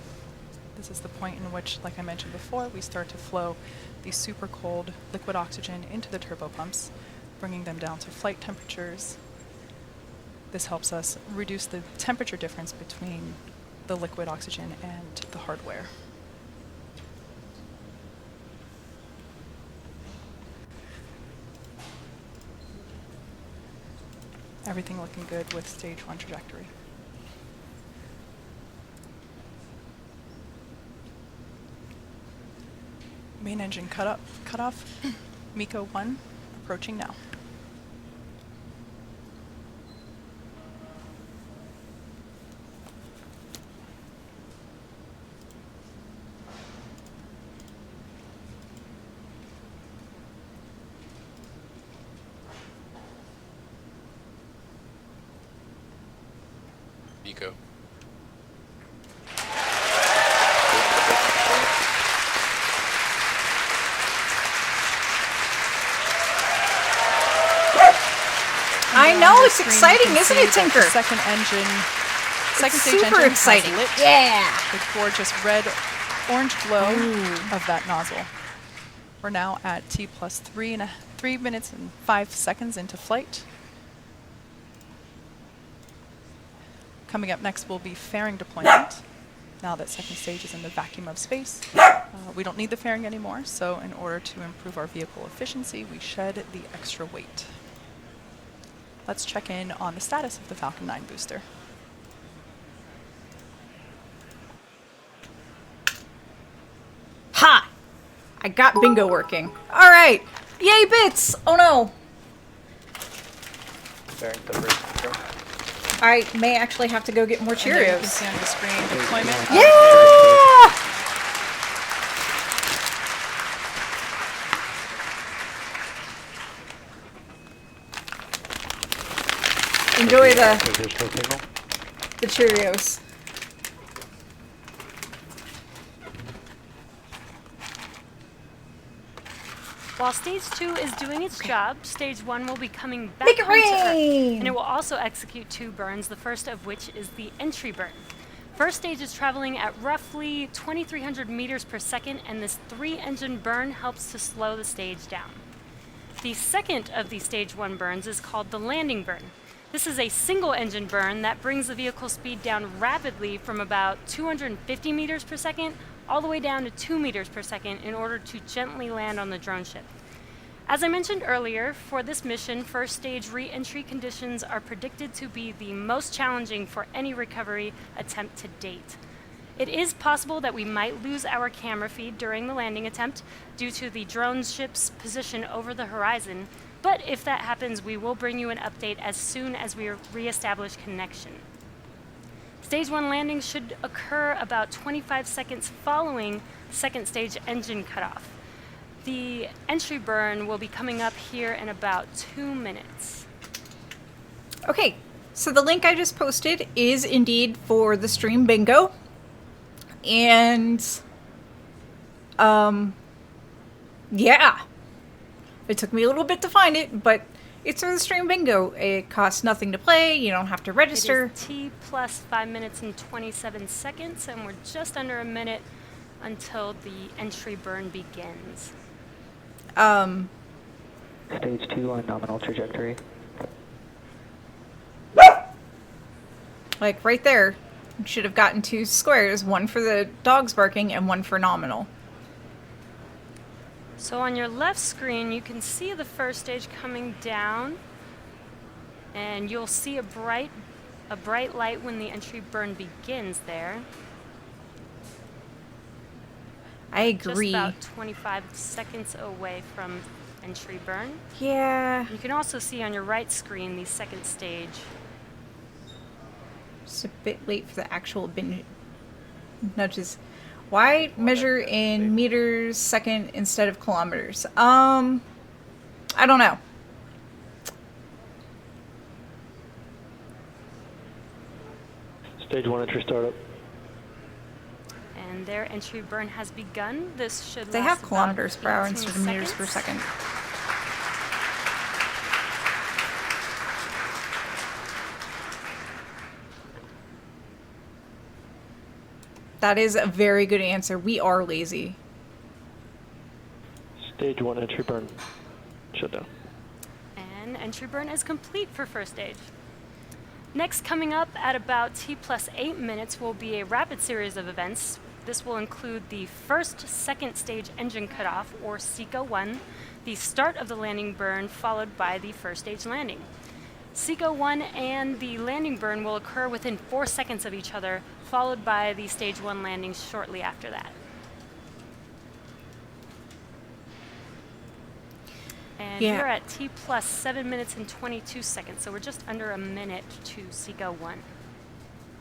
This is the point in which, like I mentioned before, we start to flow the super cold liquid oxygen into the turbopumps, bringing them down to flight temperatures. This helps us reduce the temperature difference between the liquid oxygen and the hardware. Everything looking good with stage 1 trajectory. Main engine cut off. MECO 1 approaching now. Nico. I know, it's Screen, you exciting, can isn't see it, that Tinker? the second stage super engine exciting. has lit Yeah. the gorgeous red orange glow of that nozzle. We're now at T plus 3 minutes and 5 seconds into flight. Coming up next will be fairing deployment. Now that second stage is in the vacuum of space, we don't need the fairing anymore, so in order to improve our vehicle efficiency, we shed the extra weight. Let's check in on the status of the Falcon 9 booster. Ha! I got bingo working. Alright. Yay, bits! Oh no. Bearing separation control. I may actually have to go get more And there you can Cheerios. see on your screen deployment. Yeah! Enjoy the Cheerios. While Stage 2 is doing its job, Stage 1 will be coming back Make it home to Earth, rain! and it will also execute 2 burns, the first of which is the entry burn. First stage is traveling at roughly 2,300 meters per second, and this 3-engine burn helps to slow the stage down. The second of the Stage 1 burns is called the landing burn. This is a single-engine burn that brings the vehicle speed down rapidly from about 250 meters per second all the way down to 2 meters per second in order to gently land on the drone ship. As I mentioned earlier, for this mission, first stage re-entry conditions are predicted to be the most challenging for any recovery attempt to date. It is possible that we might lose our camera feed during the landing attempt due to the drone ship's position over the horizon, but if that happens, we will bring you an update as soon as we re-establish connection. Stage 1 landing should occur about 25 seconds following second stage engine cutoff. The entry burn will be coming up here in about 2 minutes. Okay, so the link I just posted is indeed for the stream bingo. And, yeah. It took me a little bit to find it, but it's for the stream bingo. It costs nothing to play, you don't have to register. It is T plus 5 minutes and 27 seconds, and we're just under a minute until the entry burn begins. Stage 2 on nominal trajectory. Like right there, you should have gotten 2 squares, one for the dogs barking and one for nominal. So on your left screen, you can see the first stage coming down, and you'll see a bright light when the entry burn begins there. I agree. Just about 25 seconds away from entry burn. Yeah. You can also see on your right screen the second stage. Just a bit late for the actual bin nudges. Why measure in meters second instead of kilometers? I don't know. Stage 1 entry startup. And their entry burn has begun. This should They last have about kilometers per hour 18 instead of meters per seconds. second. That is a very good answer. We are lazy. Stage 1 entry burn. Shutdown. And entry burn is complete for first stage. Next, coming up at about T plus 8 minutes will be a rapid series of events. This will include the second stage engine cutoff, or SECO-1, the start of the landing burn, followed by the first stage landing. SECO-1 and the landing burn will occur within 4 seconds of each other, followed by the stage 1 landing shortly after that. And Yeah. we're at T plus 7 minutes and 22 seconds, so we're just under a minute to SECO-1.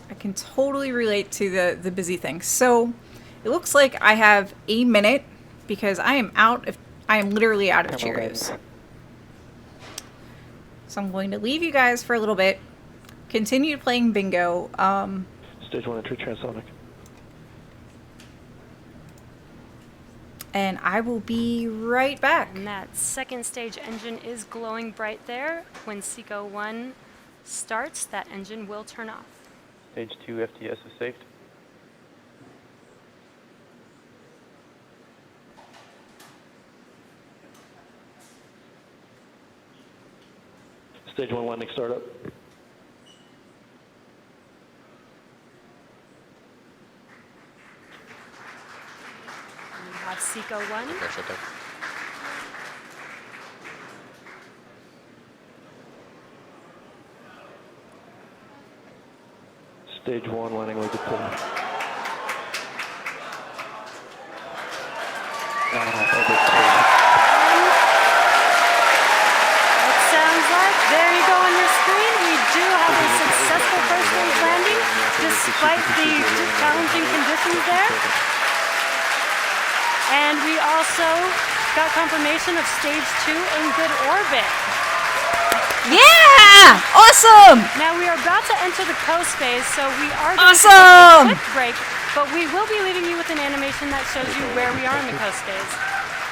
I can totally relate to the busy thing. So it looks like I have a minute because I am literally out of Thermal Cheerios. guidance. So I'm going to leave you guys for a little bit, Continued playing bingo. Stage 1 entry transonic. And I will be right back. And that second stage engine is glowing bright there. When Seco 1 starts, that engine will turn off. Stage 2 FTS is saved. Stage 1 landing startup. We have Seco 1. Okay, shut up. Stage 1 landing will deploy. It sounds like, there you go on your screen, we do have a successful first stage landing, despite the challenging conditions there. And we also got confirmation of stage 2 in good orbit. Yeah! Awesome! Now we are about to enter the coast phase, so we are going to Awesome! take a quick break, but we will be leaving you with an animation that shows you where we are in the coast phase.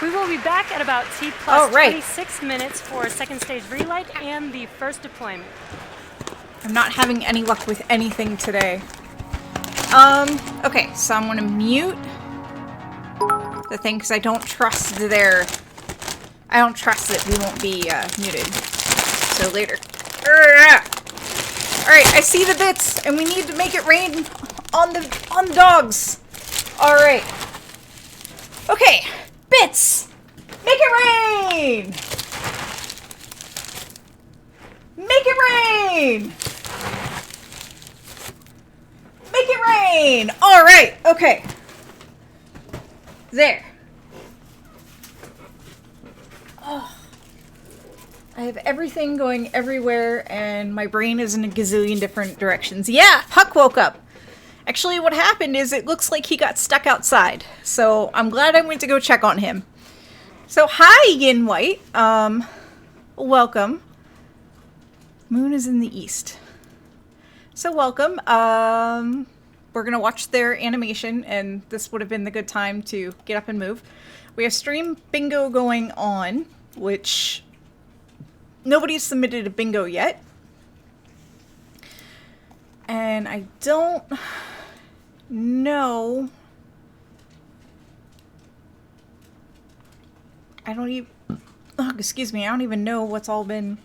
We will be back at about T plus 26 minutes for second stage relight and the first deployment. I'm not having any luck with anything today. Okay, so I'm gonna mute the thing because I don't trust that we won't be muted. So later. Alright, I see the bits, and we need to make it rain on the dogs. Alright. Okay, bits! Make it rain! Make it rain! Make it rain! Alright, okay. There. Oh. I have everything going everywhere, and my brain is in a gazillion different directions. Yeah, Puck woke up. Actually, what happened is it looks like he got stuck outside. So I'm glad I went to go check on him. So hi, Yin White. Welcome. Moon is in the east. So welcome. We're gonna watch their animation, and this would have been the good time to get up and move. We have stream bingo going on, which nobody's submitted a bingo yet. And I don't know. I don't even, oh, excuse me, I don't even know what's all been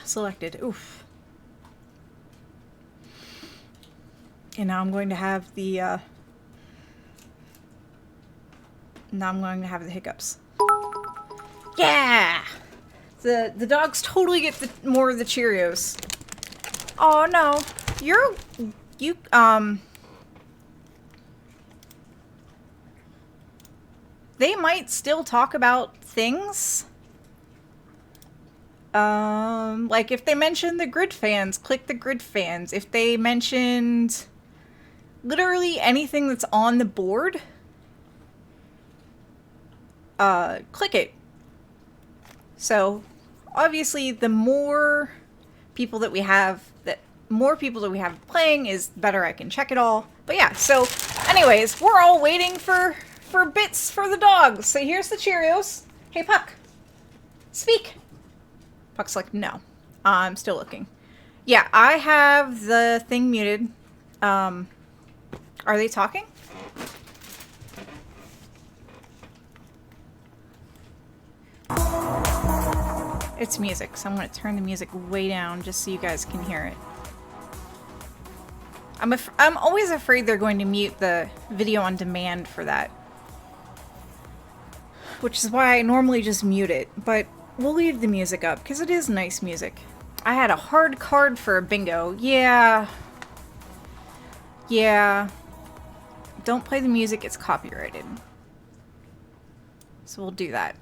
selected. Oof. And now I'm going to have the, now I'm going to have the hiccups. Yeah! The dogs totally get more of the Cheerios. Oh no. They might still talk about things. Like if they mention the grid fans, click the grid fans. If they mentioned literally anything that's on the board, click it. So obviously the more people that we have playing is the better I can check it all. But yeah, so anyways, we're all waiting for bits for the dogs. So here's the Cheerios. Hey Puck, speak. Puck's like, no, I'm still looking. Yeah, I have the thing muted. Are they talking? It's music, so I'm going to turn the music way down just so you guys can hear it. I'm always afraid they're going to mute the video on demand for that. Which is why I normally just mute it, but we'll leave the music up because it is nice music. I had a hard card for a bingo. Yeah. Yeah. Don't play the music, it's copyrighted. So we'll do that.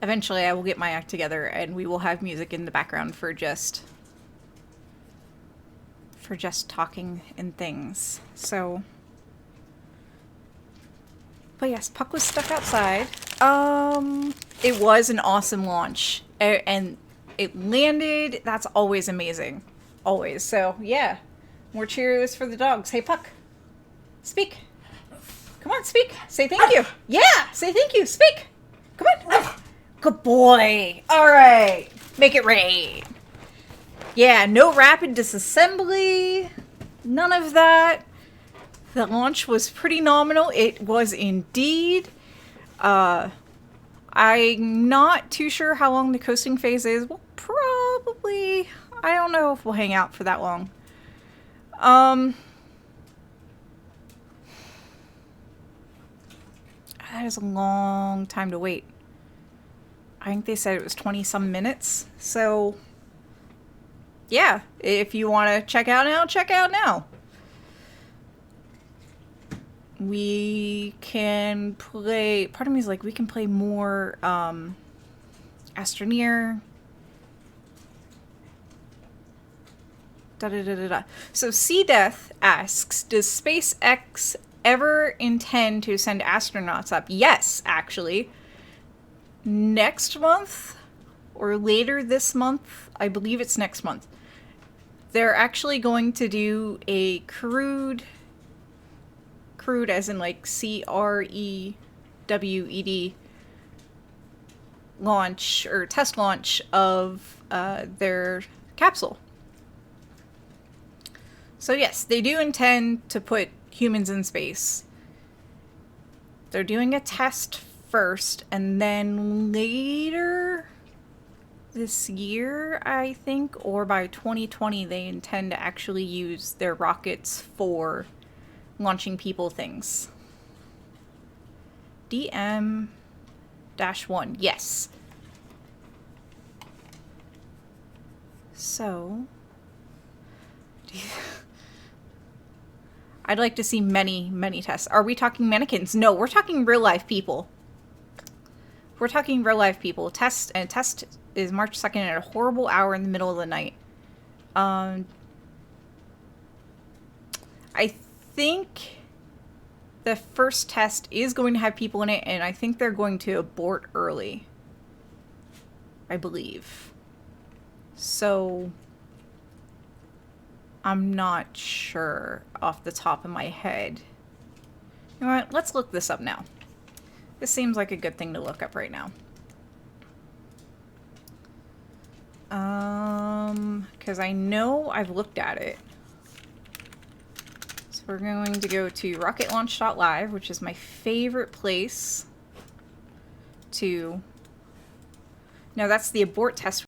Eventually I will get my act together and we will have music in the background for just talking and things. So, but yes, Puck was stuck outside. It was an awesome launch. And it landed. That's always amazing. Always. So, yeah. More Cheerios for the dogs. Hey, Puck. Speak. Come on, speak. Say thank you. Yeah, say thank you. Speak. Come on. Good boy. All right. Make it rain. Yeah, no rapid disassembly. None of that. The launch was pretty nominal. It was indeed. I'm not too sure how long the coasting phase is. We'll probably... I don't know if we'll hang out for that long. That is a long time to wait. I think they said it was 20-some minutes. So, yeah. If you want to check out now, check out now. We can play... Part of me is like, we can play more Astroneer. So C-Death asks, does SpaceX ever intend to send astronauts up? Yes, actually. Next month or later this month, I believe it's next month, they're actually going to do a crewed as in like CREWED launch or test launch of their capsule. So yes, they do intend to put humans in space. They're doing a test first, and then later this year, I think, or by 2020, they intend to actually use their rockets for launching people things. DM-1, yes. So... I'd like to see many, many tests. Are we talking mannequins? No, we're talking real life people. We're talking real life people. Test is March 2nd at a horrible hour in the middle of the night. I think the first test is going to have people in it, and I think they're going to abort early. I believe. So... I'm not sure off the top of my head. You know what? Let's look this up now. This seems like a good thing to look up right now. Because I know I've looked at it. So we're going to go to rocketlaunch.live, which is my favorite place to... No, that's the abort test.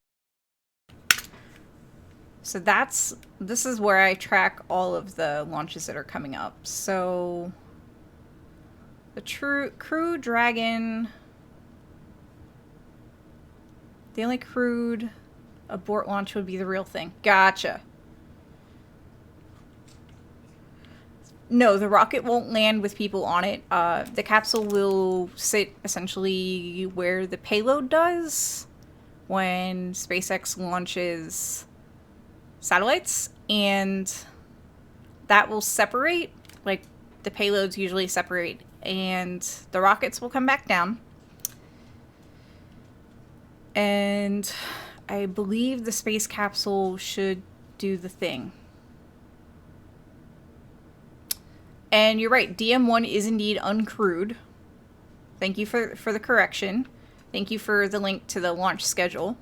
So this is where I track all of the launches that are coming up. So the Crew Dragon, the only crewed abort launch would be the real thing. Gotcha. No, the rocket won't land with people on it. The capsule will sit essentially where the payload does when SpaceX launches satellites, and that will separate, like the payloads usually separate, and the rockets will come back down. And I believe the space capsule should do the thing. And you're right, DM-1 is indeed uncrewed. Thank you for the correction. Thank you for the link to the launch schedule.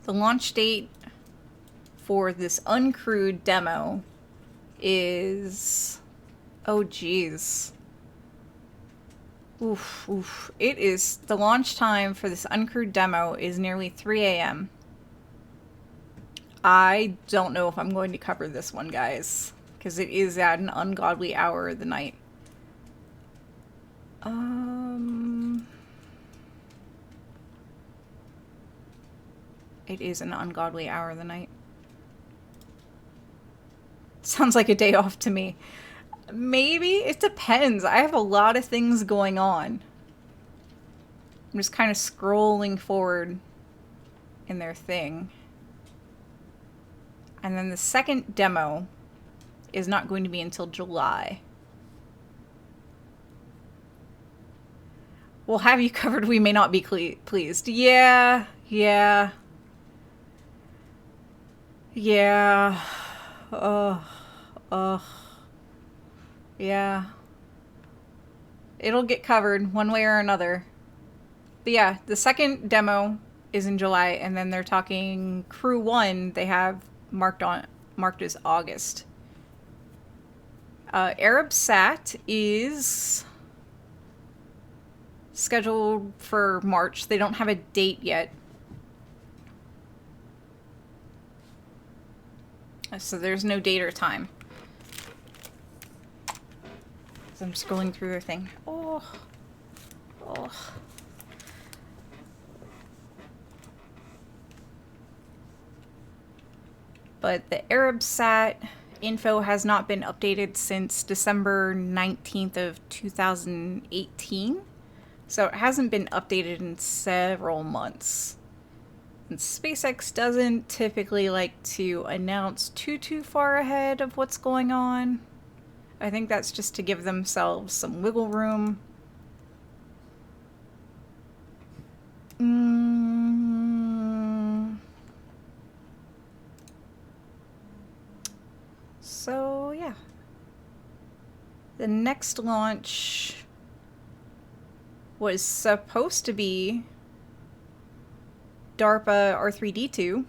The launch date for this uncrewed demo is... Oh, geez. Oof, oof. It is... The launch time for this uncrewed demo is nearly 3 a.m. I don't know if I'm going to cover this one, guys. Because it is at an ungodly hour of the night. It is an ungodly hour of the night. Sounds like a day off to me. Maybe? It depends. I have a lot of things going on. I'm just kind of scrolling forward in their thing. And then the second demo is not going to be until July. We'll have you covered. We may not be pleased. Yeah. Yeah. Yeah. Yeah. It'll get covered one way or another. But yeah, the second demo is in July, and then they're talking Crew 1 they have marked as August. Arabsat is scheduled for March. They don't have a date yet. So there's no date or time. So I'm scrolling through their thing. Oh. But the Arabsat info has not been updated since December 19th of 2018. So it hasn't been updated in several months. And SpaceX doesn't typically like to announce too far ahead of what's going on. I think that's just to give themselves some wiggle room. So, yeah. The next launch was supposed to be DARPA R3D2,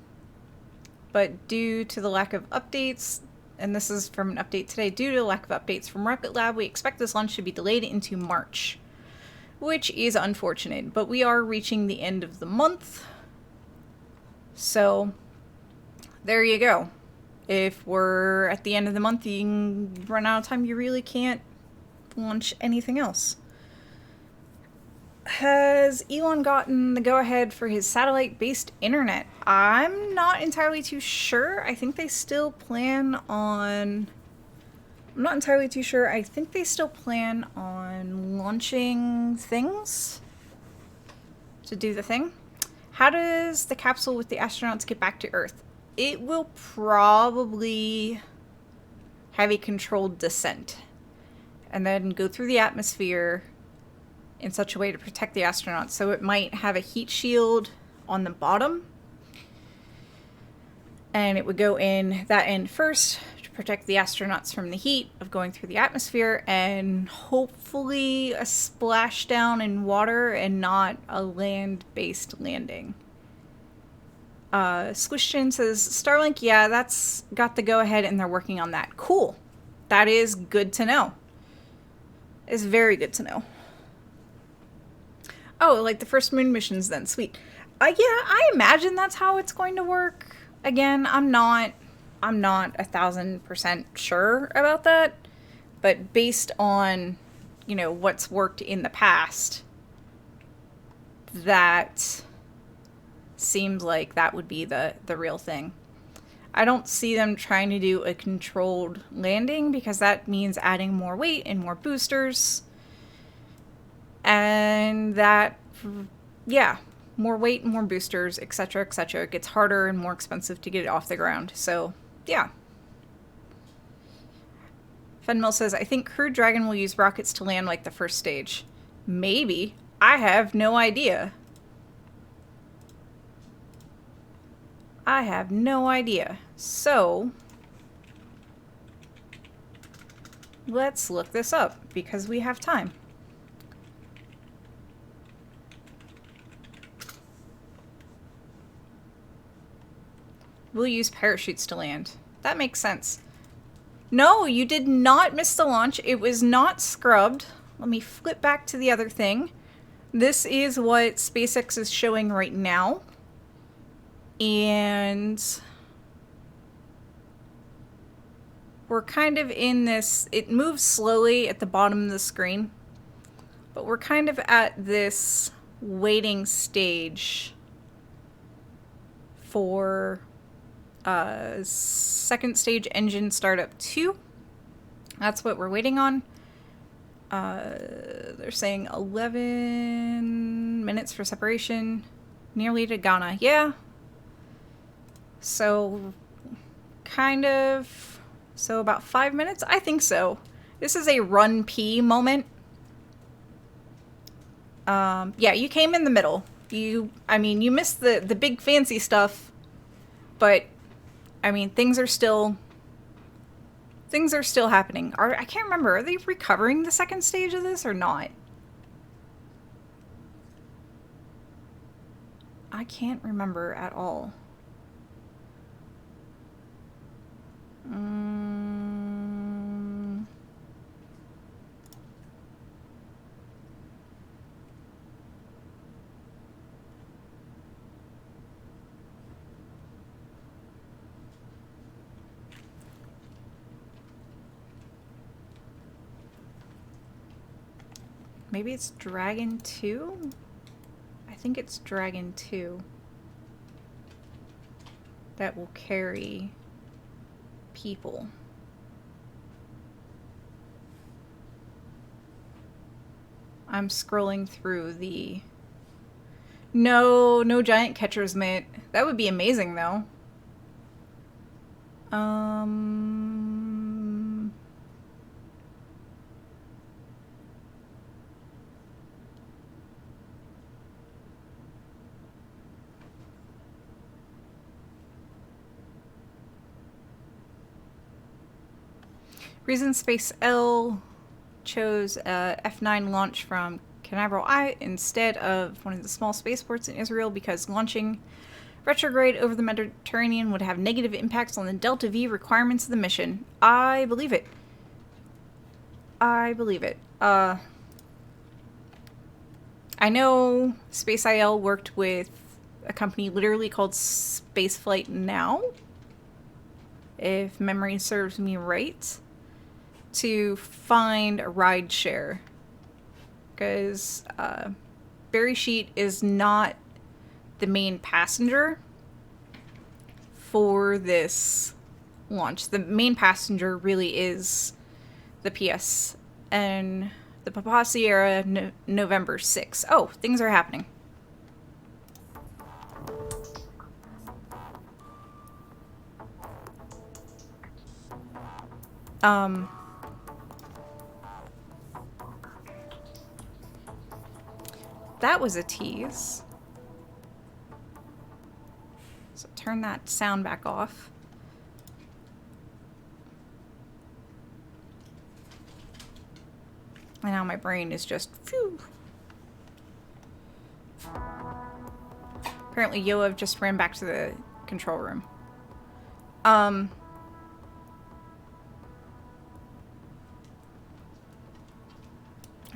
but due to the lack of updates, and this is from an update today, due to the lack of updates from Rocket Lab, we expect this launch to be delayed into March, which is unfortunate, but we are reaching the end of the month, so there you go. If we're at the end of the month, you can run out of time, you really can't launch anything else. Has Elon gotten the go-ahead for his satellite-based internet? I'm not entirely too sure. I think they still plan on... I'm not entirely too sure. I think they still plan on launching things to do the thing. How does the capsule with the astronauts get back to Earth? It will probably have a controlled descent and then go through the atmosphere in such a way to protect the astronauts. So it might have a heat shield on the bottom, and it would go in that end first to protect the astronauts from the heat of going through the atmosphere, and hopefully a splashdown in water and not a land-based landing. Squishchin says, Starlink, yeah, that's got the go-ahead and they're working on that. Cool. That is good to know. It's very good to know. Oh, like the first moon missions then. Sweet. Yeah, I imagine that's how it's going to work. Again, I'm not 1,000% sure about that. But based on, you know, what's worked in the past, that seems like that would be the real thing. I don't see them trying to do a controlled landing because that means adding more weight and more boosters. And that, yeah, more weight and more boosters, etc., etc. It gets harder and more expensive to get it off the ground. So, yeah. Fenmill says, I think Crew Dragon will use rockets to land like the first stage. Maybe. I have no idea. I have no idea. So, let's look this up because we have time. We'll use parachutes to land. That makes sense. No, you did not miss the launch. It was not scrubbed. Let me flip back to the other thing. This is what SpaceX is showing right now. And we're kind of in this, it moves slowly at the bottom of the screen, but we're kind of at this waiting stage for second stage engine startup 2. That's what we're waiting on. They're saying 11 minutes for separation, nearly to Ghana. Yeah. So, kind of, so about 5 minutes? I think so. This is a run P moment. Yeah, you came in the middle. I mean, you missed the big fancy stuff, but, I mean, things are still happening. I can't remember, are they recovering the second stage of this or not? I can't remember at all. Maybe it's Dragon 2? I think it's Dragon 2 that will carry people. I'm scrolling through the... No giant catcher's mitt. That would be amazing, though. Reason Space L chose F9 launch from Canaveral I instead of one of the small spaceports in Israel because launching retrograde over the Mediterranean would have negative impacts on the Delta V requirements of the mission. I believe it. I believe it. I know Space IL worked with a company literally called Spaceflight Now, if memory serves me right, to find a ride share, because Beresheet is not the main passenger for this launch. The main passenger really is the PSN, the Papa Sierra November 6. Oh, things are happening. That was a tease. So turn that sound back off. And now my brain is just phew. Apparently Yoav just ran back to the control room. I'm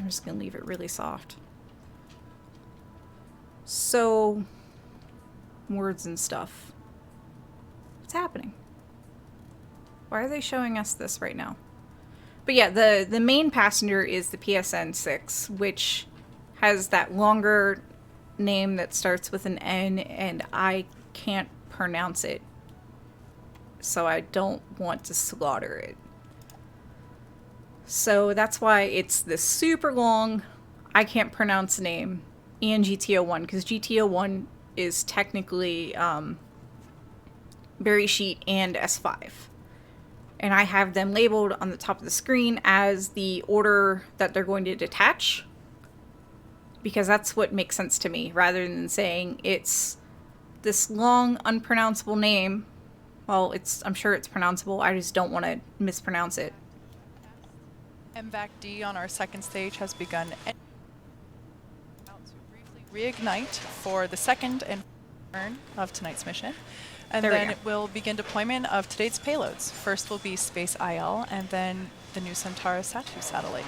just gonna leave it really soft. So, words and stuff. What's happening? Why are they showing us this right now? But yeah, the main passenger is the PSN VI, which has that longer name that starts with an N, and I can't pronounce it. So I don't want to slaughter it. So that's why it's this super long, I can't pronounce name, and GTO1, because GTO1 is technically Beresheet and S5. And I have them labeled on the top of the screen as the order that they're going to detach, because that's what makes sense to me, rather than saying it's this long, unpronounceable name. Well, I'm sure it's pronounceable, I just don't want to mispronounce it. MVAC D on our second stage has begun. About to briefly reignite for the second and turn of tonight's mission. And then it will begin deployment of today's payloads. First will be Space IL, and then the new Centaurus Satu satellite.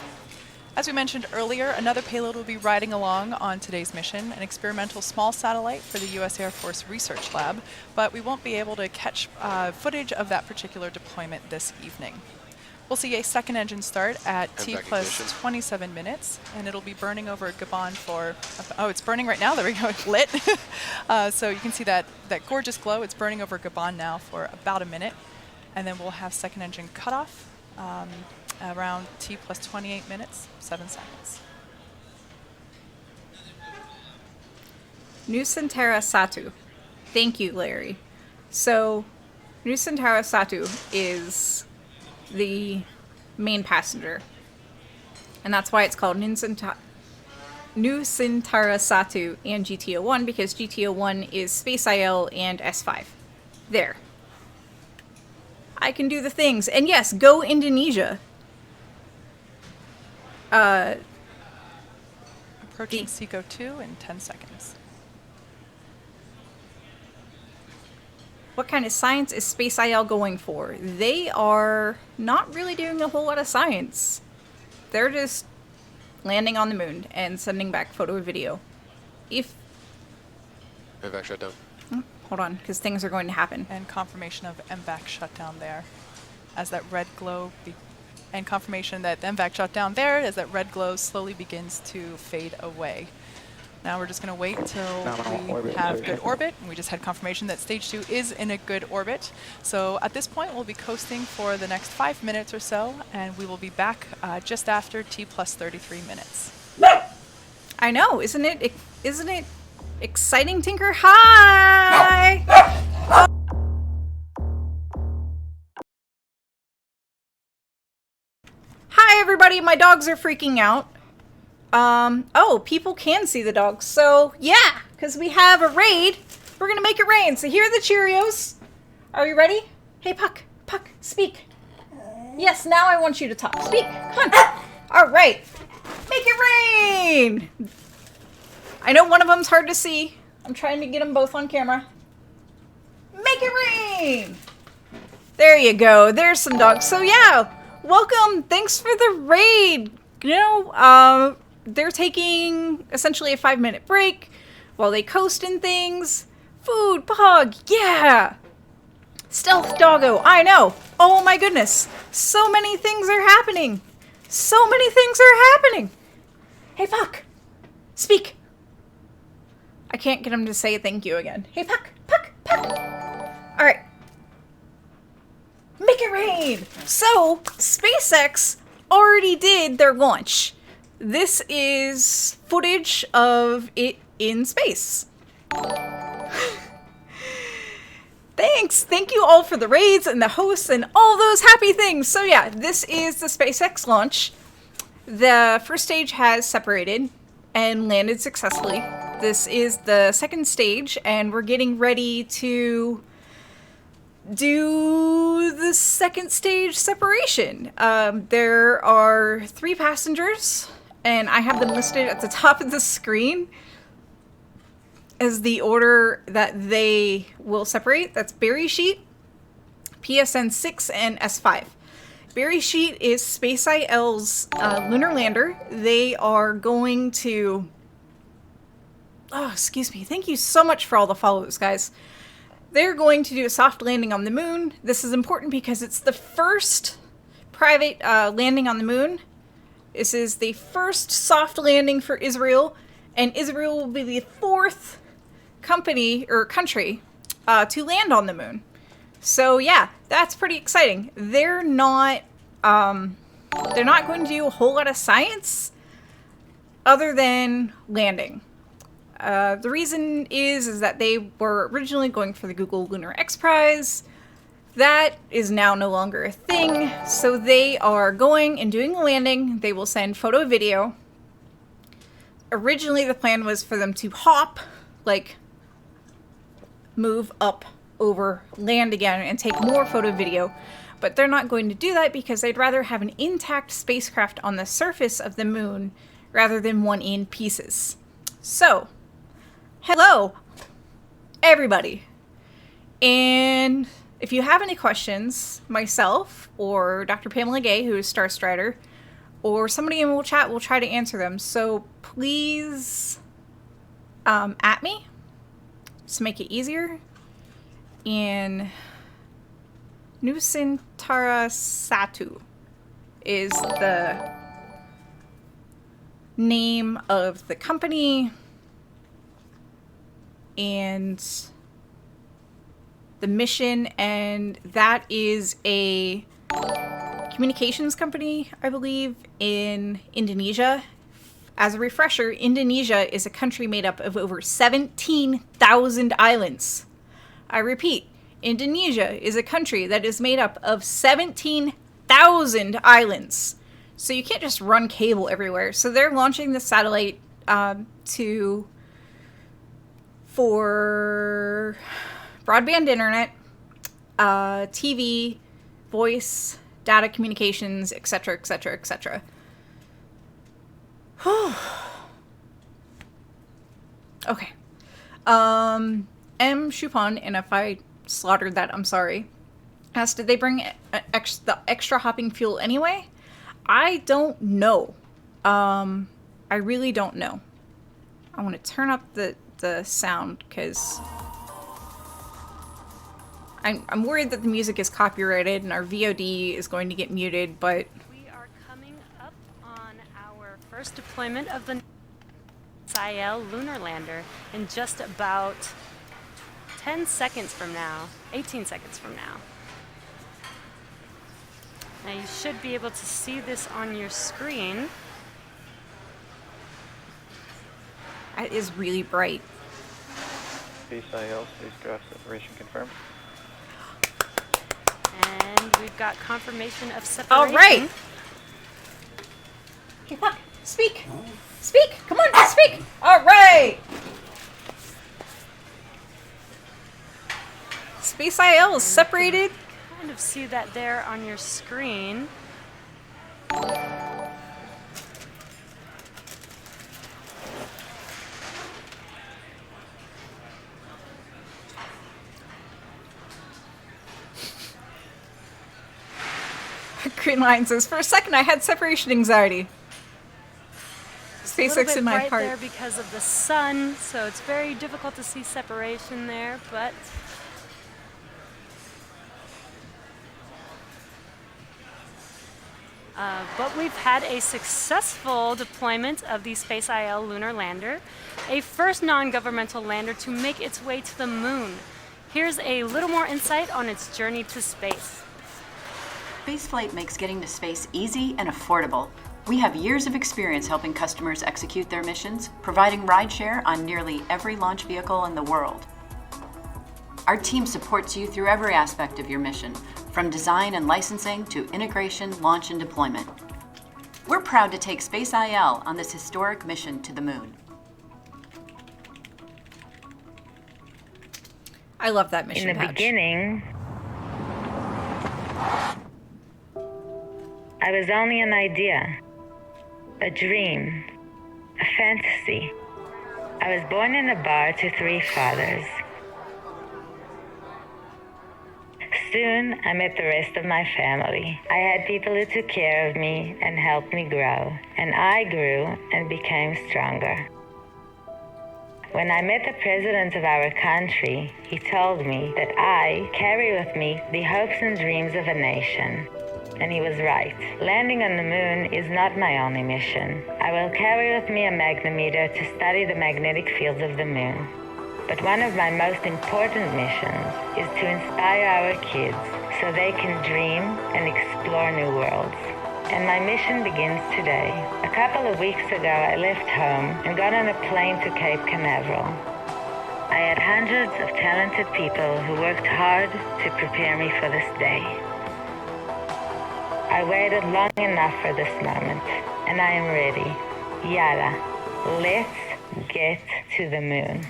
As we mentioned earlier, another payload will be riding along on today's mission, an experimental small satellite for the U.S. Air Force Research Lab, but we won't be able to catch footage of that particular deployment this evening. We'll see a second engine start at T plus 27 minutes, and it'll be burning over Gabon for, oh, it's burning right now, there we go, lit. So you can see that gorgeous glow. It's burning over Gabon now for about a minute, and then we'll have second engine cutoff around T plus 28 minutes, 7 seconds. New Centaurus Satu. Thank you, Larry. So, New Centaurus Satu is the main passenger, and that's why it's called New Centaurus. Nusantara Satu and GTO1 because GTO1 is Space IL and S5. There. I can do the things. And yes, go Indonesia. Approaching Seco 2 in 10 seconds. What kind of science is Space IL going for? They are not really doing a whole lot of science. They're just landing on the moon and sending back photo or video. If... Evac shutdown. Hold on, because things are going to happen. And confirmation of MVAC shutdown there. As that red glow... and confirmation that the MVAC shutdown there as that red glow slowly begins to fade away. Now we're just going to wait until we have good orbit. And we just had confirmation that stage 2 is in a good orbit. So at this point, we'll be coasting for the next 5 minutes or so, and we will be back just after T plus 33 minutes. I know, isn't it exciting, Tinker? Hi! Hi, everybody. My dogs are freaking out. Oh, people can see the dogs. So, yeah, because we have a raid. We're going to make it rain. So here are the Cheerios. Are you ready? Hey, Puck, speak. Yes, now I want you to talk. Speak. Come on. All right. Make it rain. I know one of them's hard to see. I'm trying to get them both on camera. Make it rain. There you go. There's some dogs. So, yeah, welcome. Thanks for the raid. You know, they're taking essentially a 5-minute break while they coast in things. Food, pog, yeah. Stealth doggo, I know. Oh my goodness. So many things are happening. So many things are happening. Hey, Puck. Speak. I can't get him to say thank you again. Hey, Puck. All right. Make it rain. So, SpaceX already did their launch. This is footage of it in space. Thanks! Thank you all for the raids and the hosts and all those happy things! So yeah, this is the SpaceX launch. The first stage has separated and landed successfully. This is the second stage, and we're getting ready to do the second stage separation. There are 3 passengers, and I have them listed at the top of the screen as the order that they will separate. That's Beresheet, PSN VI, and S5. Beresheet is Space IL's lunar lander. They are going to... Oh, excuse me. Thank you so much for all the follows, guys. They're going to do a soft landing on the moon. This is important because it's the first private landing on the moon. This is the first soft landing for Israel, and Israel will be the 4th company or country to land on the moon. So yeah, that's pretty exciting. They're not going to do a whole lot of science other than landing. The reason is that they were originally going for the Google Lunar X Prize. That is now no longer a thing, so they are going and doing a landing. They will send photo video. Originally, the plan was for them to hop, like, move up, over, land again, and take more photo video. But they're not going to do that because they'd rather have an intact spacecraft on the surface of the moon rather than one in pieces. So, hello, everybody. And if you have any questions, myself or Dr. Pamela Gay, who is Star Strider, or somebody in the chat will try to answer them. So please at me to make it easier. And Nusantara Satu is the name of the company and the mission, and that is a communications company, I believe, in Indonesia. As a refresher, Indonesia is a country made up of over 17,000 islands. I repeat, Indonesia is a country that is made up of 17,000 islands. So you can't just run cable everywhere. So they're launching the satellite for broadband internet, TV, voice, data communications, etc., etc., etc. Okay. M. Chupon, and if I slaughtered that, I'm sorry, asked, did they bring the extra hopping fuel anyway? I don't know. I really don't know. I want to turn up the sound because I'm worried that the music is copyrighted and our VOD is going to get muted, but We are coming up on our first deployment of the SIL lunar lander in just about 10 seconds from now, 18 seconds from now. Now you should be able to see this on your screen. it is really bright. Base IL, spacecraft separation confirmed. And we've got confirmation of separation. All right. Okay, fuck. Speak. Speak. Come on, speak. All right. Space IL is separated. Kind of see that there on your screen. Green Line says, for a second I had separation anxiety. It's a little SpaceX bit in my bright heart. there because of the sun, so it's very difficult to see separation there, but we've had a successful deployment of the Space IL lunar lander, a first non-governmental lander to make its way to the moon. Here's a little more insight on its journey to space. Spaceflight makes getting to space easy and affordable. We have years of experience helping customers execute their missions, providing rideshare on nearly every launch vehicle in the world. Our team supports you through every aspect of your mission, from design and licensing to integration, launch, and deployment. We're proud to take Space IL on this historic mission to the moon. I love that mission In the patch. beginning, I was only an idea, a dream, a fantasy. I was born in a bar to 3 fathers. Soon, I met the rest of my family. I had people who took care of me and helped me grow, and I grew and became stronger. When I met the president of our country, he told me that I carry with me the hopes and dreams of a nation. And he was right. Landing on the moon is not my only mission. I will carry with me a magnetometer to study the magnetic fields of the moon. But one of my most important missions is to inspire our kids so they can dream and explore new worlds. And my mission begins today. A couple of weeks ago, I left home and got on a plane to Cape Canaveral. I had hundreds of talented people who worked hard to prepare me for this day. I waited long enough for this moment, and I am ready. Yalla, let's get to the moon.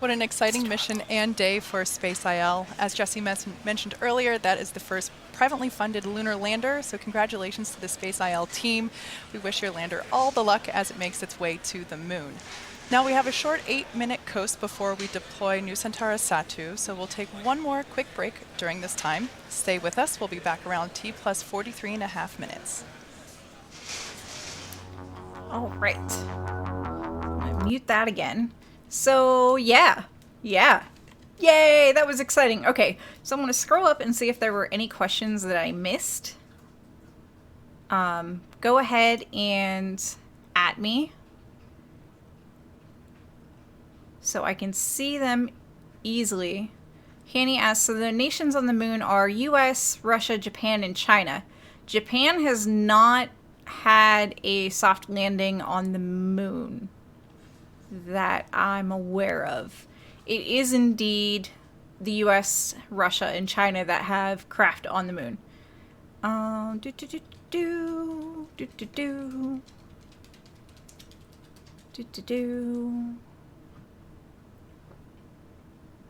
What an exciting mission and day for Space IL. As Jesse mentioned earlier, that is the first privately funded lunar lander, so congratulations to the Space IL team. We wish your lander all the luck as it makes its way to the moon. Now we have a short 8-minute coast before we deploy New Centaurus Satu, so we'll take one more quick break during this time. Stay with us, we'll be back around T plus 43.5 minutes. All right. I'm gonna mute that again. So, yeah. Yay, that was exciting. Okay, so I'm going to scroll up and see if there were any questions that I missed. Go ahead and at me so I can see them easily. Hanny asks, so the nations on the moon are US, Russia, Japan, and China. Japan has not had a soft landing on the moon that I'm aware of. It is indeed the US, Russia, and China that have craft on the moon.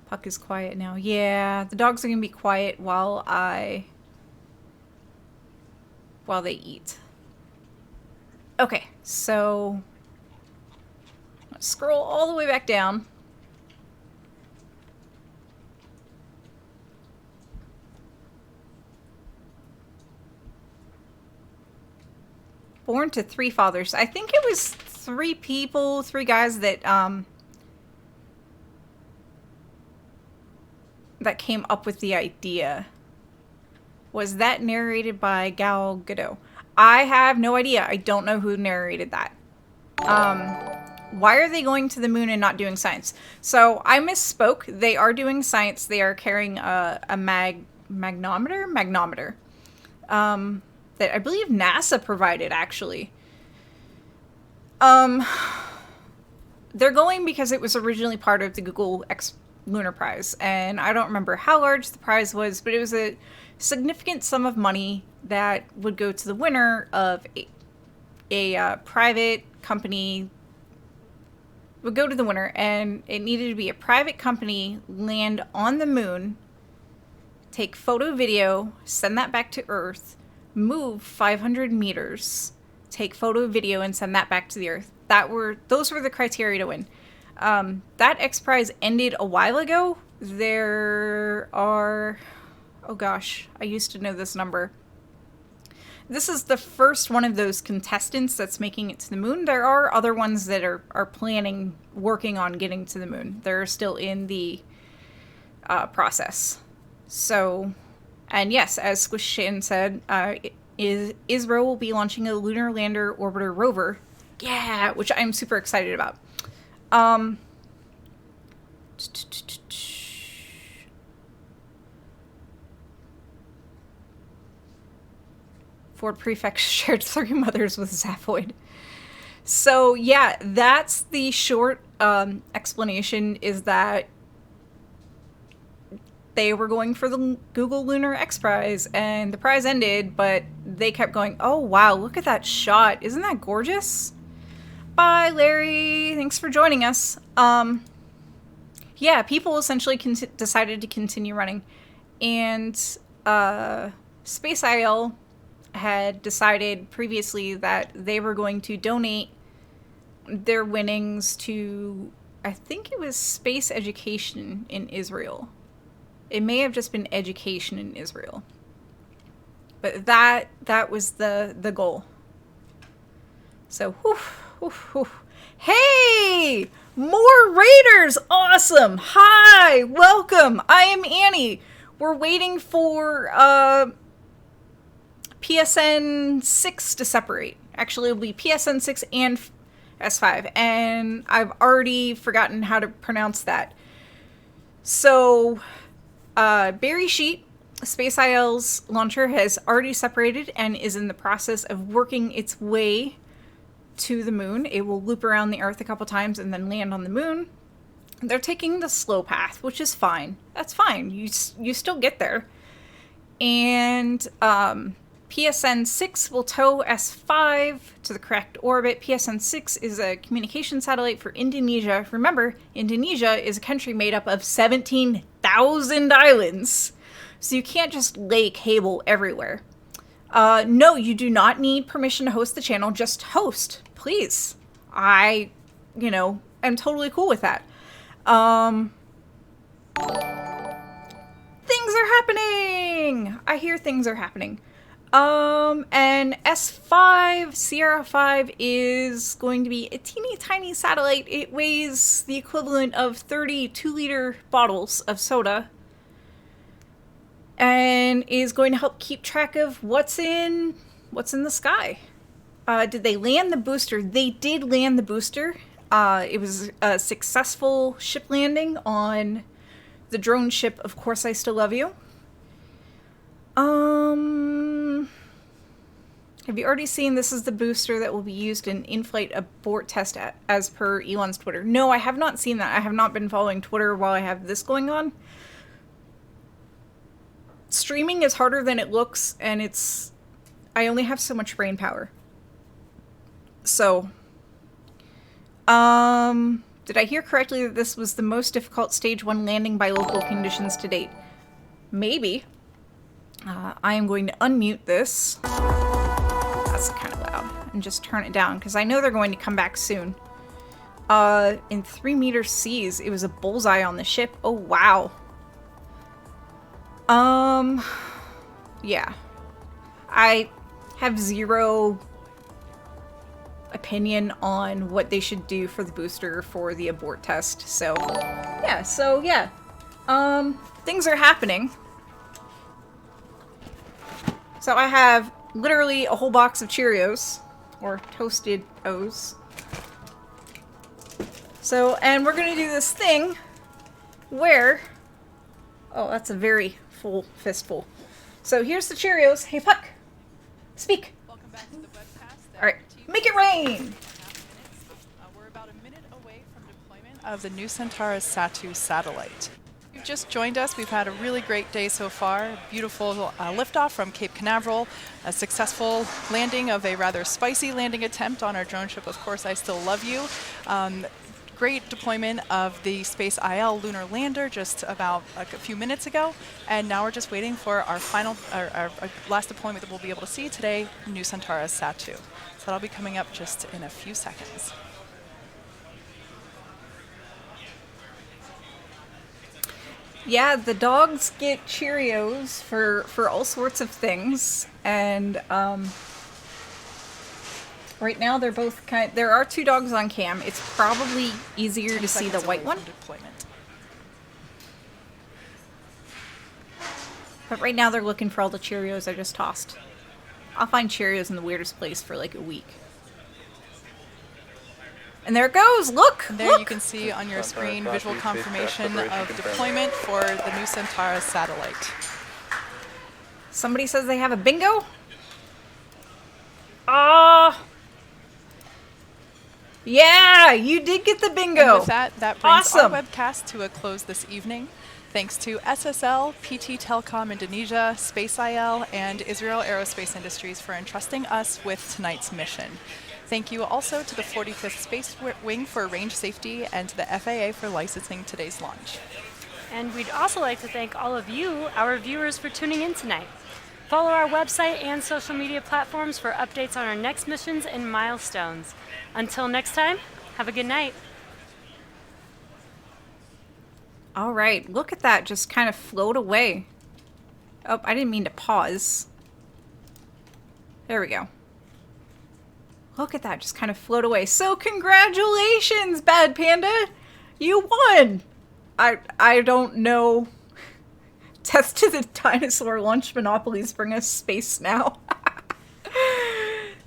Puck is quiet now. Yeah, the dogs are gonna be quiet while they eat. Okay, so let's scroll all the way back down. Born to 3 fathers. I think it was 3 people, 3 guys that that came up with the idea. Was that narrated by Gal Gadot? I have no idea. I don't know who narrated that. Why are they going to the moon and not doing science? So I misspoke. They are doing science. They are carrying a magnometer. That I believe NASA provided, actually. They're going because it was originally part of the Google X Lunar Prize, and I don't remember how large the prize was, but it was a significant sum of money that would go to the winner of a private company. Would go to the winner, and it needed to be a private company, land on the moon, take photo, video, send that back to Earth, move 500 meters, take photo, video, and send that back to the Earth. Those were the criteria to win. That X Prize ended a while ago. There are, oh gosh, I used to know this number. This is the first one of those contestants that's making it to the moon. There are other ones that are working on getting to the moon. They're still in the process. So, and yes, as Squishin said, Israel will be launching a Lunar Lander Orbiter rover. Yeah, which I'm super excited about. Ford Prefect shared 3 mothers with Zaphoid. So yeah, that's the short explanation, is that they were going for the Google Lunar X Prize, and the prize ended, but they kept going, oh wow, look at that shot. Isn't that gorgeous? Bye, Larry. Thanks for joining us. Yeah, people essentially decided to continue running. And Space IL had decided previously that they were going to donate their winnings to, I think it was space education in Israel. It may have just been education in Israel. But that was the goal. So, whew, whew, whew. Hey! More raiders! Awesome! Hi! Welcome! I am Annie. We're waiting for PSN VI to separate. Actually, it'll be PSN VI and S5. And I've already forgotten how to pronounce that. So, Beresheet, Space IL's launcher, has already separated and is in the process of working its way to the moon. It will loop around the Earth a couple times and then land on the moon. They're taking the slow path, which is fine. That's fine. You still get there. And PSN VI will tow S5 to the correct orbit. PSN VI is a communication satellite for Indonesia. Remember, Indonesia is a country made up of 17,000 islands. So you can't just lay cable everywhere. No, you do not need permission to host the channel. Just host, please. I, am totally cool with that. Things are happening! I hear things are happening. And S5, Sierra 5 is going to be a teeny tiny satellite. It weighs the equivalent of 30 2-liter bottles of soda. And is going to help keep track of what's in the sky. Did they land the booster? They did land the booster. It was a successful ship landing on the drone ship, Of Course I Still Love You. Have you already seen this is the booster that will be used in in-flight abort test as per Elon's Twitter? No, I have not seen that. I have not been following Twitter while I have this going on. Streaming is harder than it looks, and I only have so much brain power. So, Did I hear correctly that this was the most difficult Stage 1 landing by local conditions to date? Maybe. I am going to unmute this. That's kind of loud. And just turn it down, because I know they're going to come back soon. In 3-meter seas, it was a bullseye on the ship. Oh, wow. Yeah. I have zero opinion on what they should do for the booster for the abort test. So, yeah. Things are happening. So I have literally a whole box of Cheerios, or toasted O's. So, and we're gonna do this thing where, oh, that's a very full fistful. So here's the Cheerios. Hey, Puck, speak. Welcome back to the webcast. All right, make it rain. We're about a minute away from deployment of the new Centaurus SAT-2 satellite. You've just joined us. We've had a really great day so far. Beautiful liftoff from Cape Canaveral. A successful landing of a rather spicy landing attempt on our drone ship, Of Course I Still Love You. Great deployment of the Space IL lunar lander just about a few minutes ago. And now we're just waiting for our final, our last deployment that we'll be able to see today, new Centaurus SAT-2. So that'll be coming up just in a few seconds. Yeah, the dogs get Cheerios for all sorts of things, and right now they're both there are 2 dogs on cam. It's probably easier to see the white one. But right now they're looking for all the Cheerios I just tossed. I'll find Cheerios in the weirdest place for like a week. And there it goes, look! And there look! You can see on your screen visual confirmation of deployment for the new Centaurus satellite. Somebody says they have a bingo? Yeah, you did get the bingo! And with that brings awesome. our webcast to a close this evening. Thanks to SSL, PT Telecom Indonesia, Space IL, and Israel Aerospace Industries for entrusting us with tonight's mission. Thank you also to the 45th Space Wing for range safety and to the FAA for licensing today's launch. And we'd also like to thank all of you, our viewers, for tuning in tonight. Follow our website and social media platforms for updates on our next missions and milestones. Until next time, have a good night. All right, look at that just kind of float away. Oh, I didn't mean to pause. There we go. Look at that, just kind of float away. So congratulations, Bad Panda! You won! I don't know. Death to the dinosaur launch monopolies bring us space now.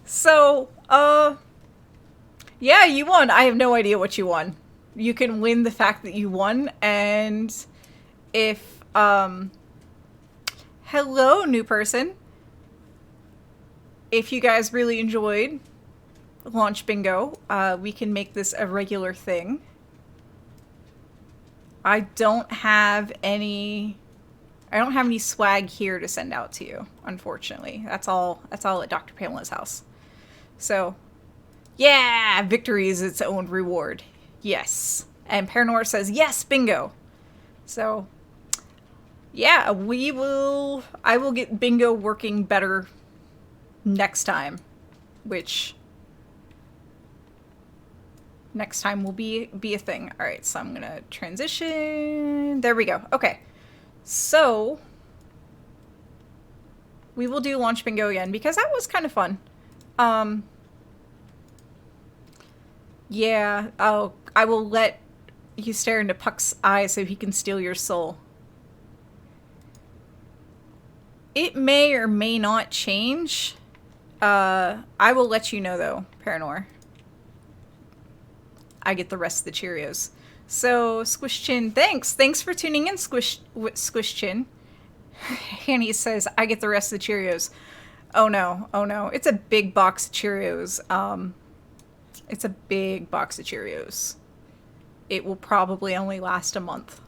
So, yeah, you won. I have no idea what you won. You can win the fact that you won, and if, hello, new person. If you guys really enjoyed Launch Bingo, we can make this a regular thing. I don't have any swag here to send out to you, unfortunately. That's all at Dr. Pamela's house. So, yeah, victory is its own reward. Yes. And Paranor says, yes, bingo. So, yeah, I will get bingo working better next time, which next time will be a thing. All right, so I'm gonna transition. There we go. Okay, so we will do launch bingo again because that was kind of fun. Yeah. Oh, I will let you stare into Puck's eyes so he can steal your soul. It may or may not change. I will let you know though, Paranor. I get the rest of the Cheerios. So, Squish Chin, thanks. Thanks for tuning in, Squish Chin. Hanny says, I get the rest of the Cheerios. Oh no, oh no. It's a big box of Cheerios. It's a big box of Cheerios. It will probably only last a month.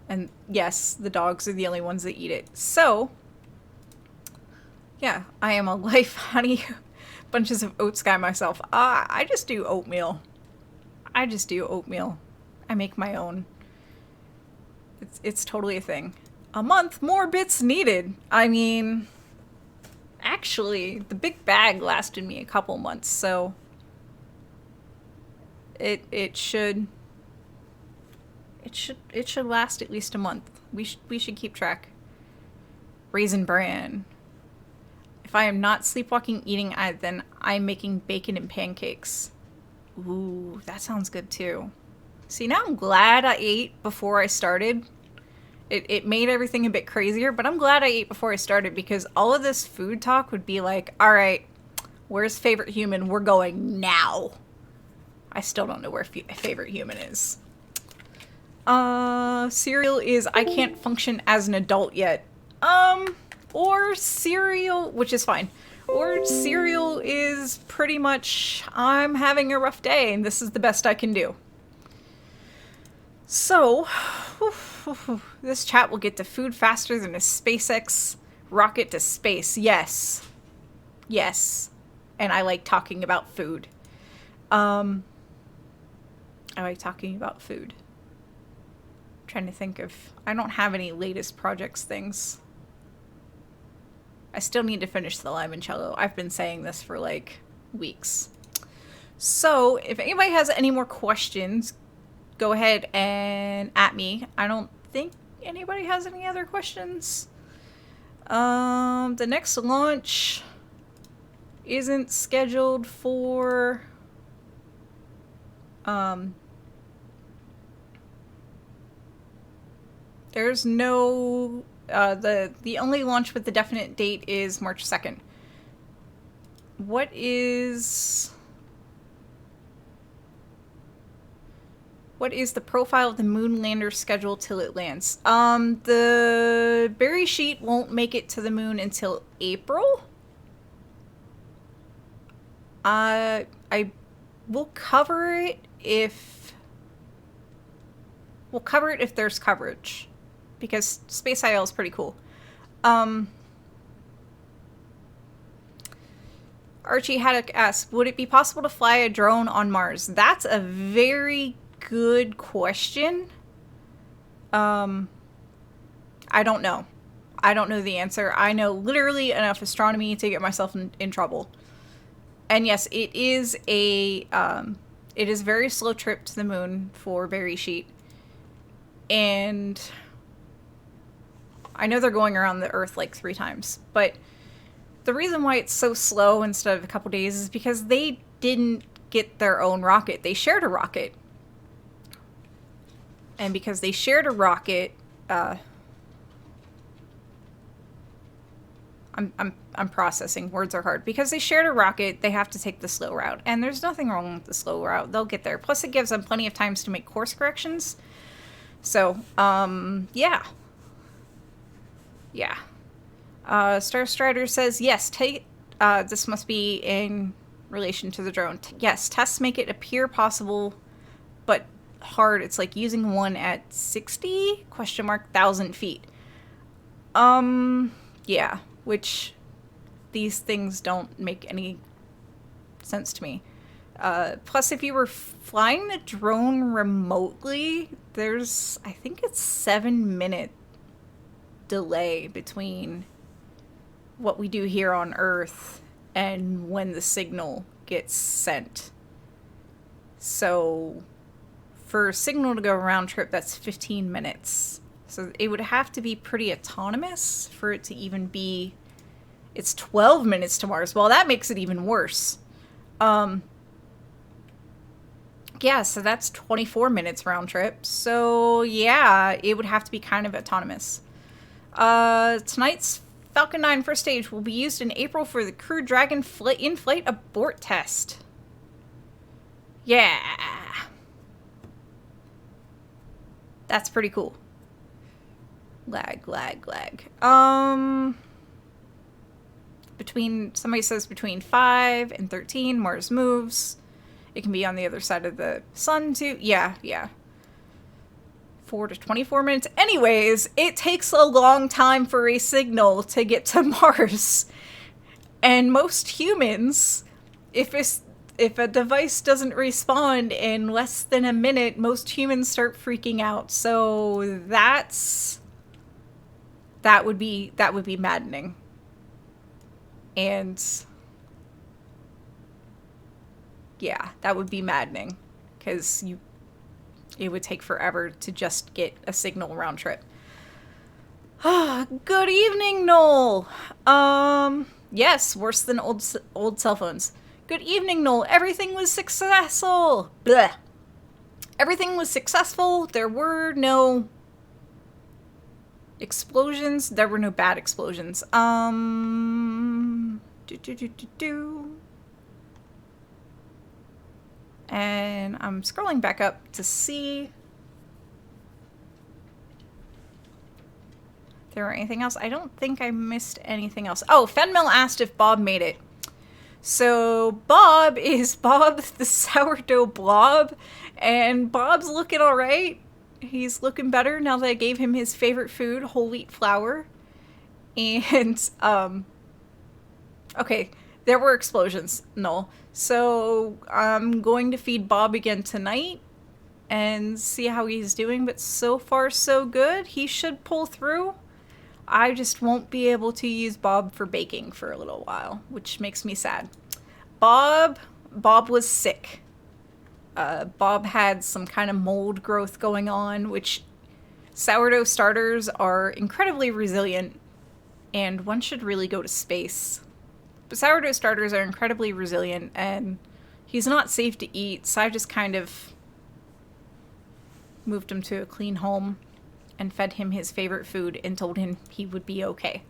And yes, the dogs are the only ones that eat it. So, yeah, I am a life honey bunches of oats guy myself. I just do oatmeal. I just do oatmeal. I make my own. It's totally a thing. A month, more bits needed. I mean, actually, the big bag lasted me a couple months, so it should last at least a month. We should keep track. Raisin Bran. If I am not sleepwalking eating, then I'm making bacon and pancakes. Ooh, that sounds good too. See, now I'm glad I ate before I started. It made everything a bit crazier, but I'm glad I ate before I started because all of this food talk would be like, all right, where's favorite human? We're going now. I still don't know where favorite human is. Cereal is I can't function as an adult yet. Or cereal, which is fine. Or cereal is pretty much I'm having a rough day and this is the best I can do. So, this chat will get to food faster than a SpaceX rocket to space. Yes. Yes. And I like talking about food. I like talking about food. I'm trying to think of... I don't have any latest projects things. I still need to finish the limoncello. I've been saying this for like weeks. So, if anybody has any more questions, go ahead and at me. I don't think anybody has any other questions. The next launch isn't scheduled for there's no the only launch with the definite date is March 2nd. What is the profile of the moon lander schedule till it lands? The Beresheet won't make it to the moon until April. I will cover it if there's coverage, because Space IL is pretty cool. Archie Haddock asks, would it be possible to fly a drone on Mars? That's a very good question. I don't know. I don't know the answer. I know literally enough astronomy to get myself in trouble. And yes, it is a very slow trip to the moon for Beresheet. And I know they're going around the Earth like 3 times, but the reason why it's so slow instead of a couple days is because they didn't get their own rocket. They shared a rocket. And because they shared a rocket, I'm processing. Words are hard. Because they shared a rocket, they have to take the slow route. And there's nothing wrong with the slow route. They'll get there. Plus, it gives them plenty of times to make course corrections. So, yeah. Yeah. Star Strider says, yes, this must be in relation to the drone. Yes, tests make it appear possible, but hard. It's like using one at 60??1,000 feet. Yeah, which these things don't make any sense to me. Plus, if you were flying the drone remotely, there's, I think it's 7-minute delay between what we do here on Earth and when the signal gets sent. So for a signal to go round trip, that's 15 minutes. So it would have to be pretty autonomous for it to even be... It's 12 minutes to Mars. Well, that makes it even worse. Yeah, so that's 24 minutes round trip. So yeah, it would have to be kind of autonomous. Tonight's Falcon 9 first stage will be used in April for the Crew Dragon in-flight abort test. Yeah. That's pretty cool. Lag. Somebody says between 5 and 13, Mars moves. It can be on the other side of the sun too. Yeah. 4 to 24 minutes. Anyways, it takes a long time for a signal to get to Mars. And most humans, if if a device doesn't respond in less than a minute, most humans start freaking out. So that would be maddening. And yeah, that would be maddening, because it would take forever to just get a signal round trip. Good evening, Noel. Yes, worse than old cell phones. Good evening, Noel. Everything was successful. Blech. Everything was successful. There were no explosions. There were no bad explosions. And I'm scrolling back up to see if there were anything else. I don't think I missed anything else. Oh, Fenmil asked if Bob made it. So Bob is Bob the sourdough blob, and Bob's looking all right. He's looking better now that I gave him his favorite food, whole wheat flour. And okay, there were explosions, no. So I'm going to feed Bob again tonight and see how he's doing, but so far so good. He should pull through. I just won't be able to use Bob for baking for a little while, which makes me sad. Bob was sick. Bob had some kind of mold growth going on, which sourdough starters are incredibly resilient, and one should really go to space. But sourdough starters are incredibly resilient, and he's not safe to eat, so I just kind of moved him to a clean home and fed him his favorite food and told him he would be okay.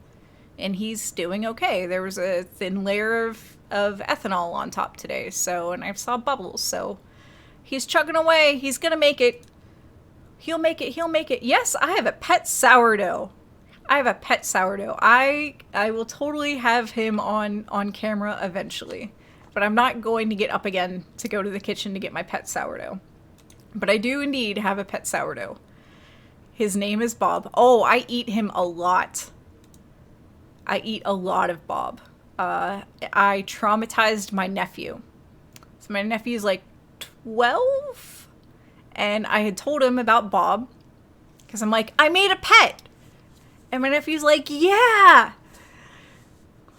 And he's doing okay. There was a thin layer of ethanol on top today, and I saw bubbles, so he's chugging away. He's gonna make it. He'll make it. Yes, I have a pet sourdough. I will totally have him on camera eventually. But I'm not going to get up again to go to the kitchen to get my pet sourdough. But I do indeed have a pet sourdough. His name is Bob. Oh, I eat him a lot. I eat a lot of Bob. I traumatized my nephew. So my nephew's like 12, and I had told him about Bob because I'm like, I made a pet, and my nephew's like, yeah.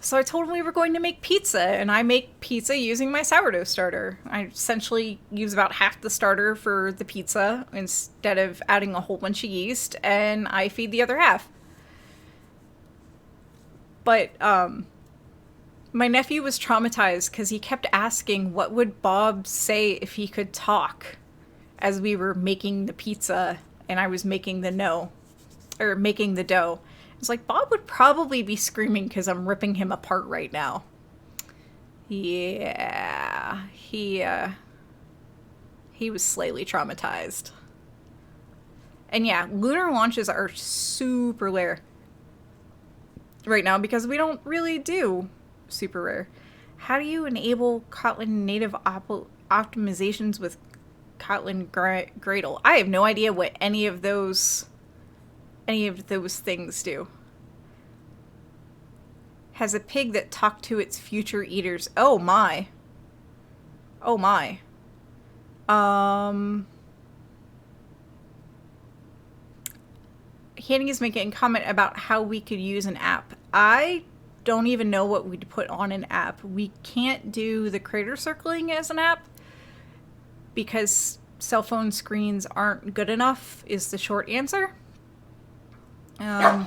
So I told him we were going to make pizza, and I make pizza using my sourdough starter. I essentially use about half the starter for the pizza instead of adding a whole bunch of yeast, and I feed the other half. But my nephew was traumatized because he kept asking what would Bob say if he could talk as we were making the pizza and I was making the dough. It's like, Bob would probably be screaming because I'm ripping him apart right now. Yeah, he was slightly traumatized. And yeah, lunar launches are super rare right now because we don't really do super rare. How do you enable Kotlin native optimizations with Kotlin Gradle? I have no idea what any of those things do. Has a pig that talked to its future eaters. Oh my. Oh my. Handy is making a comment about how we could use an app. I don't even know what we'd put on an app. We can't do the crater circling as an app because cell phone screens aren't good enough, is the short answer. I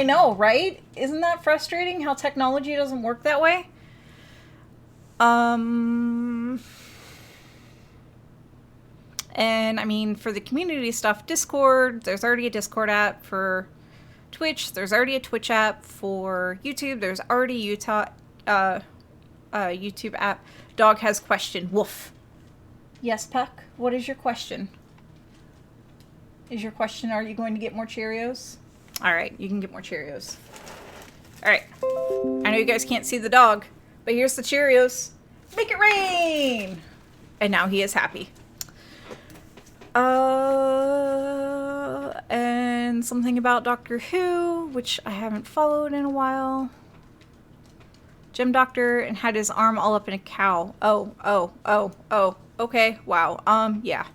know, right? Isn't that frustrating how technology doesn't work that way? And I mean, for the community stuff, Discord, there's already a Discord app. For Twitch, there's already a Twitch app. For YouTube, there's already YouTube app. Dog has question. Woof. Yes, Puck? What is your question? Is your question, are you going to get more Cheerios? Alright, you can get more Cheerios. Alright. I know you guys can't see the dog, but here's the Cheerios. Make it rain! And now he is happy. And something about Doctor Who, which I haven't followed in a while. Gym doctor and had his arm all up in a cow. Oh. Okay. Wow. Yeah.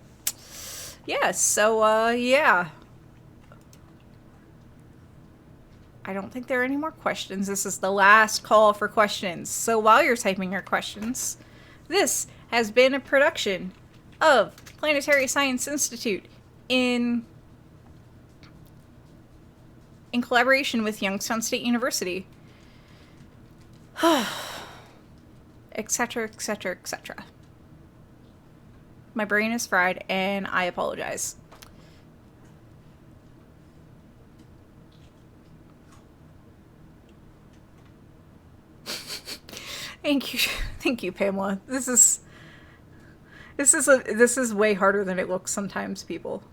Yeah, so, yeah. I don't think there are any more questions. This is the last call for questions. So while you're typing your questions, this has been a production of Planetary Science Institute in collaboration with Youngstown State University. Etc., etc., etc. My brain is fried, and I apologize. Thank you, Pamela. This is way harder than it looks sometimes, people.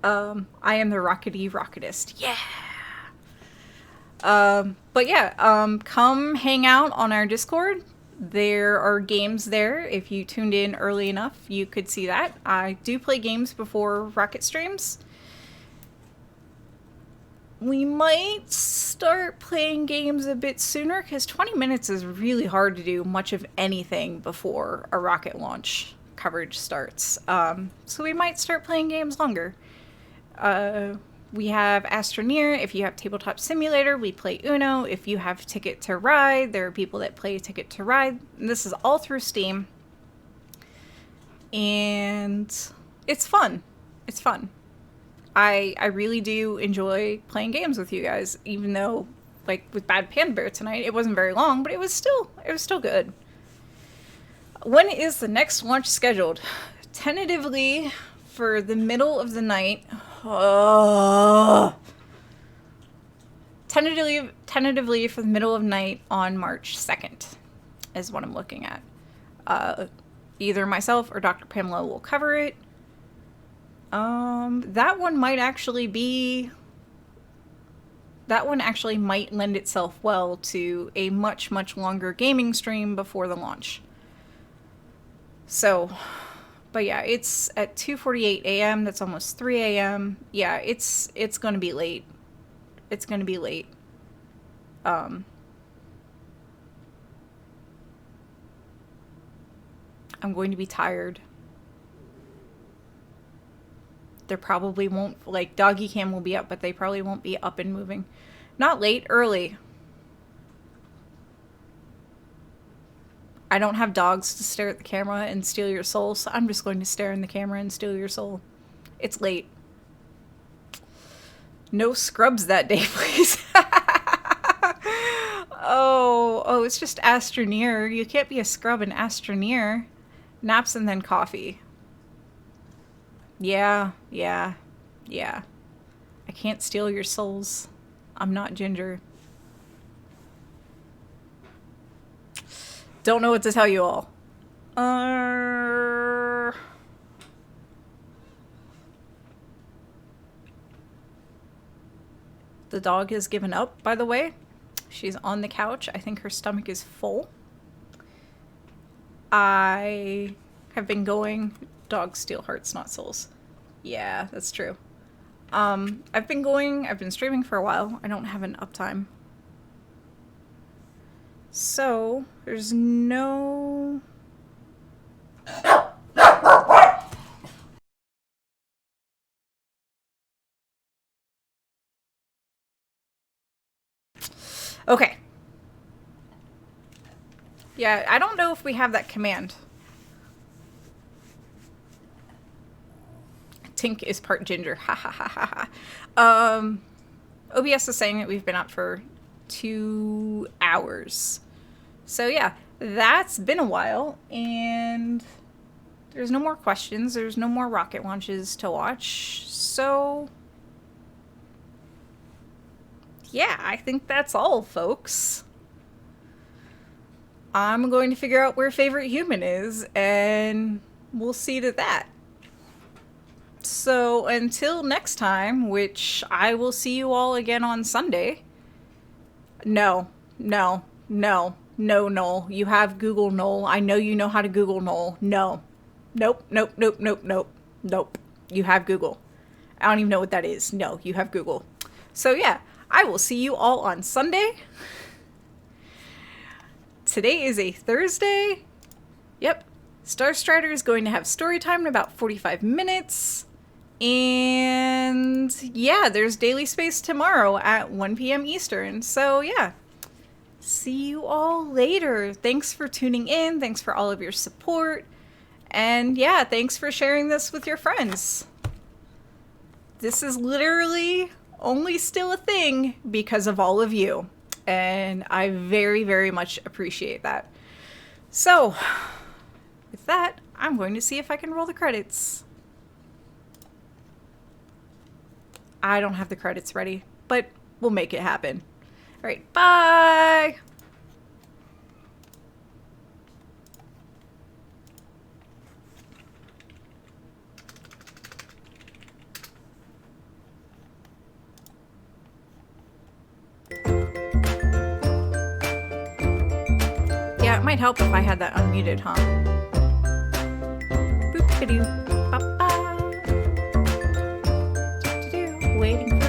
I am the rocketist. Yeah. But yeah, come hang out on our Discord. There are games there. If you tuned in early enough, you could see that. I do play games before rocket streams. We might start playing games a bit sooner, because 20 minutes is really hard to do much of anything before a rocket launch coverage starts. So we might start playing games longer. We have Astroneer. If you have Tabletop Simulator, we play Uno. If you have Ticket to Ride, there are people that play Ticket to Ride. And this is all through Steam. And it's fun. It's fun. I really do enjoy playing games with you guys, even though, like, with Bad Panda Bear tonight, it wasn't very long, but it was still good. When is the next launch scheduled? Tentatively for the middle of the night. Tentatively for the middle of night on March 2nd is what I'm looking at. Either myself or Dr. Pamela will cover it. That one might actually be... That one actually might lend itself well to a much, much longer gaming stream before the launch. So... But yeah, it's at 2:48 a.m. That's almost 3 a.m. Yeah, it's gonna be late. It's gonna be late. I'm going to be tired. There probably won't, like, Doggy Cam will be up, but they probably won't be up and moving. Not late, early. I don't have dogs to stare at the camera and steal your soul, so I'm just going to stare in the camera and steal your soul. It's late. No scrubs that day, please. Oh, it's just Astroneer. You can't be a scrub in Astroneer. Naps and then coffee. Yeah. I can't steal your souls. I'm not Ginger. Don't know what to tell you all. The dog has given up, by the way. She's on the couch. I think her stomach is full. I have been going... Dogs steal hearts, not souls. Yeah, that's true. I've been streaming for a while. I don't have an uptime. So, there's no... Okay. Yeah, I don't know if we have that command. Tink is part Ginger. Ha ha ha ha ha. OBS is saying that we've been up for 2 hours. So yeah, that's been a while, and there's no more questions. There's no more rocket launches to watch. So yeah, I think that's all, folks. I'm going to figure out where favorite human is, and we'll see to that. So until next time, which I will see you all again on Sunday. No. You have Google Null. I know you know how to Google Null. No. Nope. You have Google. I don't even know what that is. No, you have Google. So yeah, I will see you all on Sunday. today is a Thursday. Yep. Star Strider is going to have story time in about 45 minutes. And yeah, there's Daily Space tomorrow at 1 p.m. Eastern. So yeah, see you all later. Thanks for tuning in. Thanks for all of your support. And yeah, thanks for sharing this with your friends. This is literally only still a thing because of all of you. And I very, very much appreciate that. So, with that, I'm going to see if I can roll the credits. I don't have the credits ready, but we'll make it happen. All right, bye! Yeah, it might help if I had that unmuted, huh? Boop-a-doo, ba-ba. Do-do-do, waiting for